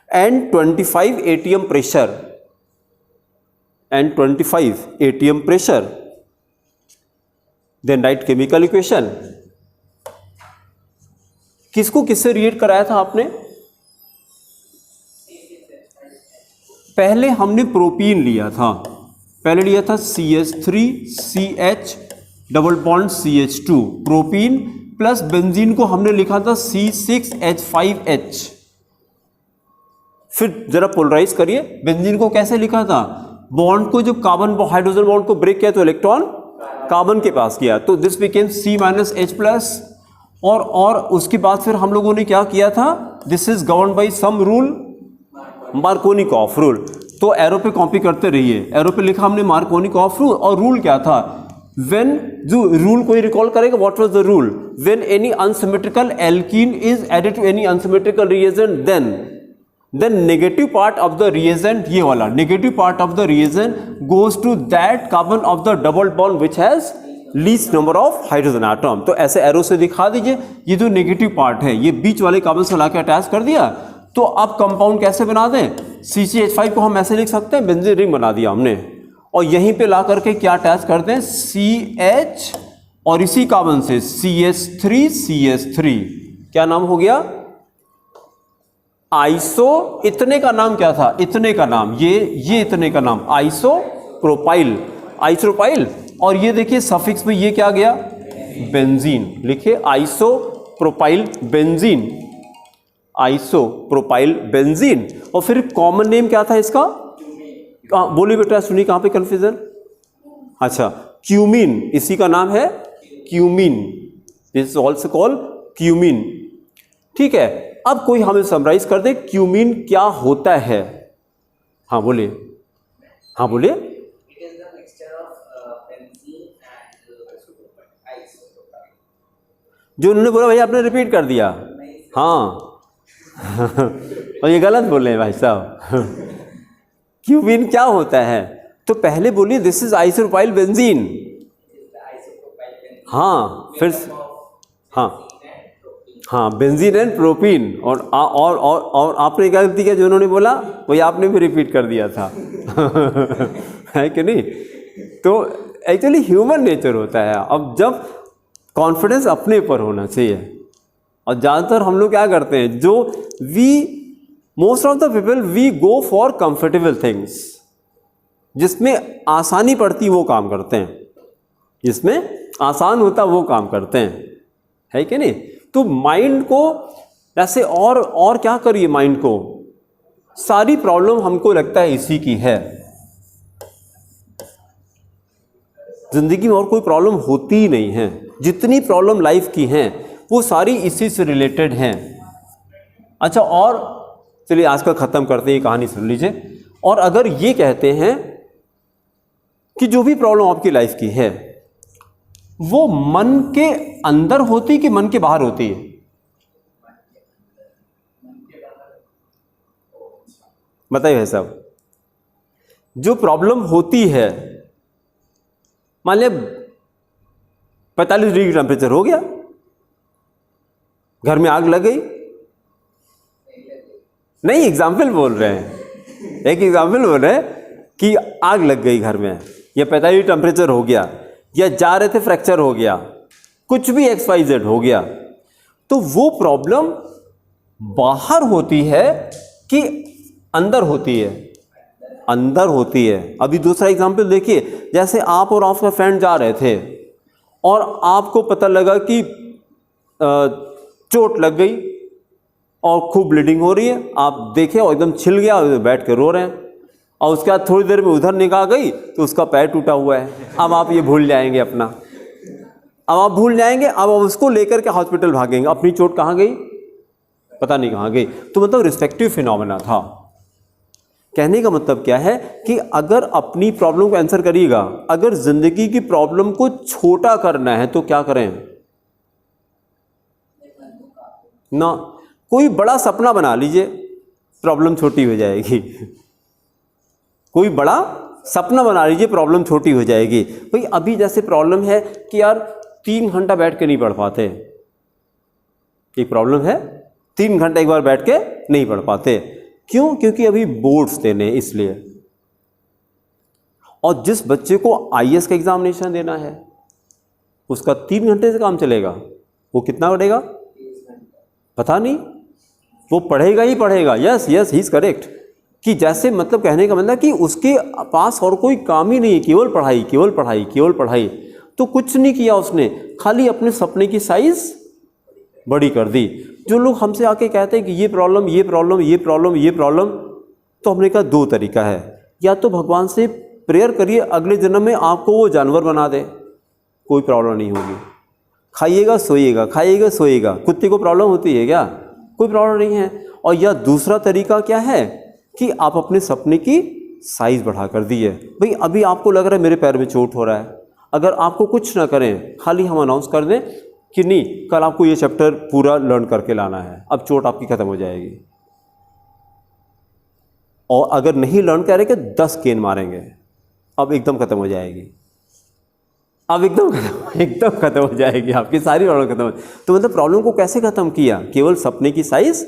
and 25 atm pressure, and 25 atm pressure. Then write chemical equation. किसको किससे react कराया था आपने, पहले हमने propene लिया था, पहले लिया था CH3 CH double bond CH2, propene plus benzene को हमने लिखा था C6H5H, फिर जरा पोलराइज करिए, बेंजीन को कैसे लिखा था, बॉन्ड को जब कार्बन हाइड्रोजन बॉन्ड को ब्रेक किया तो इलेक्ट्रॉन कार्बन के पास किया, तो दिस बिकेम C-H+। और उसके बाद फिर हम लोगों ने क्या किया था, this is govern by sum rule, Markovnikov rule. तो एरो पे कॉपी करते रहिए, एरो पे लिखा हमने मार्कोनिकॉफ रूल, और रूल क्या था, व्हेन, जो रूल कोई रिकॉल करेगा, what was the rule, when any unsymmetrical alkene is added to any unsymmetrical reagent, then negative part of the reagent, ये वाला negative part of the reagent goes to that carbon of the double bond which has least number of hydrogen atom. तो ऐसे arrow से दिखा दीजिए, ये जो negative part है ये बीच वाले कार्बन से लाके अटैच कर दिया, तो अब कंपाउंड कैसे बना दें, CCH5 को हम ऐसे लिख सकते हैं, बेंजीन रिंग बना दिया हमने, और यहीं पे ला करके क्या अटैच कर दें, CH, और इसी कार्बन से CH3, क्या नाम हो गया, आइसो, इतने का नाम क्या था, इतने का नाम, ये इतने का नाम आइसोप्रोपाइल, और ये देखिए सफिक्स में ये क्या गया, बेंजीन, लिखिए आइसोप्रोपाइल बेंजीन। और फिर कॉमन नेम क्या था इसका, बोलिए बेटा, सुनिए कहां पे कंफ्यूजन, अच्छा क्यूमीन, इसी का नाम है cumene, this is also called cumene. ठीक है, अब कोई हमें समराइज कर दे क्यूमीन क्या होता है, हाँ बोलिए, हाँ बोलिए, जो उन्होंने बोला भैया आपने रिपीट कर दिया, हाँ और ये गलत बोल रहे हैं भाई साहब क्यूमीन क्या होता है, तो पहले बोलिए दिस इज आइसोप्रोपाइल बेंजीन, हाँ फिर हाँ बेंजीन एंड प्रोपीन, और आपने क्या गलती किया, जो उन्होंने बोला वही आपने भी रिपीट कर दिया था है कि नहीं। तो एक्चुअली ह्यूमन नेचर होता है, अब जब कॉन्फिडेंस अपने ऊपर होना चाहिए, और ज़्यादातर हम लोग क्या करते हैं, जो most of the people we go for comfortable things, जिसमें आसानी पड़ती वो काम करते हैं, जिसमें आसान होता वो काम करते हैं, है कि नहीं। तो माइंड को ऐसे और क्या करिए, माइंड को, सारी प्रॉब्लम हमको लगता है इसी की है, जिंदगी में और कोई प्रॉब्लम होती ही नहीं है, जितनी प्रॉब्लम लाइफ की हैं वो सारी इसी से रिलेटेड हैं। अच्छा, और चलिए आज का ख़त्म करते हैं, कहानी सुन लीजिए। और अगर ये कहते हैं कि जो भी प्रॉब्लम आपकी लाइफ की है वो मन के अंदर होती कि मन के बाहर होती है, बताइए भाई साहब। जो प्रॉब्लम होती है, मान लिया 45 डिग्री टेम्परेचर हो गया, घर में आग लग गई, नहीं एग्जाम्पल बोल रहे हैं, एक एग्जाम्पल बोल रहे हैं कि आग लग गई घर में, या 45 टेम्परेचर हो गया, या जा रहे थे फ्रैक्चर हो गया, कुछ भी XYZ हो गया, तो वो प्रॉब्लम बाहर होती है कि अंदर होती है, अंदर होती है। अभी दूसरा एग्जाम्पल देखिए, जैसे आप और आपका फ्रेंड जा रहे थे और आपको पता लगा कि चोट लग गई और खूब ब्लीडिंग हो रही है, आप देखे और एकदम छिल गया और बैठ के रो रहे हैं, और उसके बाद थोड़ी देर में उधर निगाह गई तो उसका पैर टूटा हुआ है। अब आप ये भूल जाएंगे अपना, अब आप भूल जाएंगे, अब आप उसको लेकर के हॉस्पिटल भागेंगे, अपनी चोट कहाँ गई पता नहीं कहाँ गई। तो मतलब रिस्पेक्टिव फिनोमेना था। कहने का मतलब क्या है कि अगर अपनी प्रॉब्लम को आंसर करिएगा, अगर जिंदगी की प्रॉब्लम को छोटा करना है तो क्या करें ना, कोई बड़ा सपना बना लीजिए, प्रॉब्लम छोटी हो जाएगी। कोई बड़ा सपना बना लीजिए, प्रॉब्लम छोटी हो जाएगी। भाई अभी जैसे प्रॉब्लम है कि यार 3 घंटा बैठ के नहीं पढ़ पाते, एक प्रॉब्लम है 3 घंटा एक बार बैठ के नहीं पढ़ पाते, क्यों? क्योंकि अभी बोर्ड्स देने, इसलिए। और जिस बच्चे को IAS का एग्जामिनेशन देना है उसका 3 घंटे से काम चलेगा, वो कितना पढ़ेगा पता नहीं, वो पढ़ेगा ही पढ़ेगा। Yes yes he is correct, कि जैसे मतलब कहने का मतलब कि उसके पास और कोई काम ही नहीं है, केवल पढ़ाई केवल पढ़ाई केवल पढ़ाई। तो कुछ नहीं किया उसने, खाली अपने सपने की साइज बड़ी कर दी। जो लोग हमसे आके कहते हैं कि ये प्रॉब्लम ये प्रॉब्लम ये प्रॉब्लम ये प्रॉब्लम, तो हमने कहा दो तरीका है, या तो भगवान से प्रेयर करिए अगले जन्म में आपको वो जानवर बना दे, कोई प्रॉब्लम नहीं होगी, खाइएगा सोइएगा खाइएगा सोइएगा। कुत्ते को प्रॉब्लम होती है क्या? कोई प्रॉब्लम नहीं है। और या दूसरा तरीका क्या है कि आप अपने सपने की साइज़ बढ़ा कर दिए। भाई अभी आपको लग रहा है मेरे पैर में चोट हो रहा है, अगर आपको कुछ ना करें, खाली हम अनाउंस कर दें कि नहीं कल आपको ये चैप्टर पूरा लर्न करके लाना है, अब चोट आपकी ख़त्म हो जाएगी। और अगर नहीं लर्न करेंगे 10 केन मारेंगे, अब एकदम ख़त्म हो जाएगी, अब एकदम ख़त्म हो जाएगी, आपकी सारी प्रॉब्लम ख़त्म हो। तो मतलब प्रॉब्लम को कैसे ख़त्म किया? केवल सपने की साइज़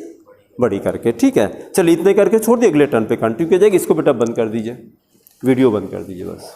बड़ी करके। ठीक है, चलिए इतने करके छोड़ दिए, अगले टर्न पे कंटिन्यू किया जाएगा। इसको बेटा बंद कर दीजिए, वीडियो बंद कर दीजिए बस।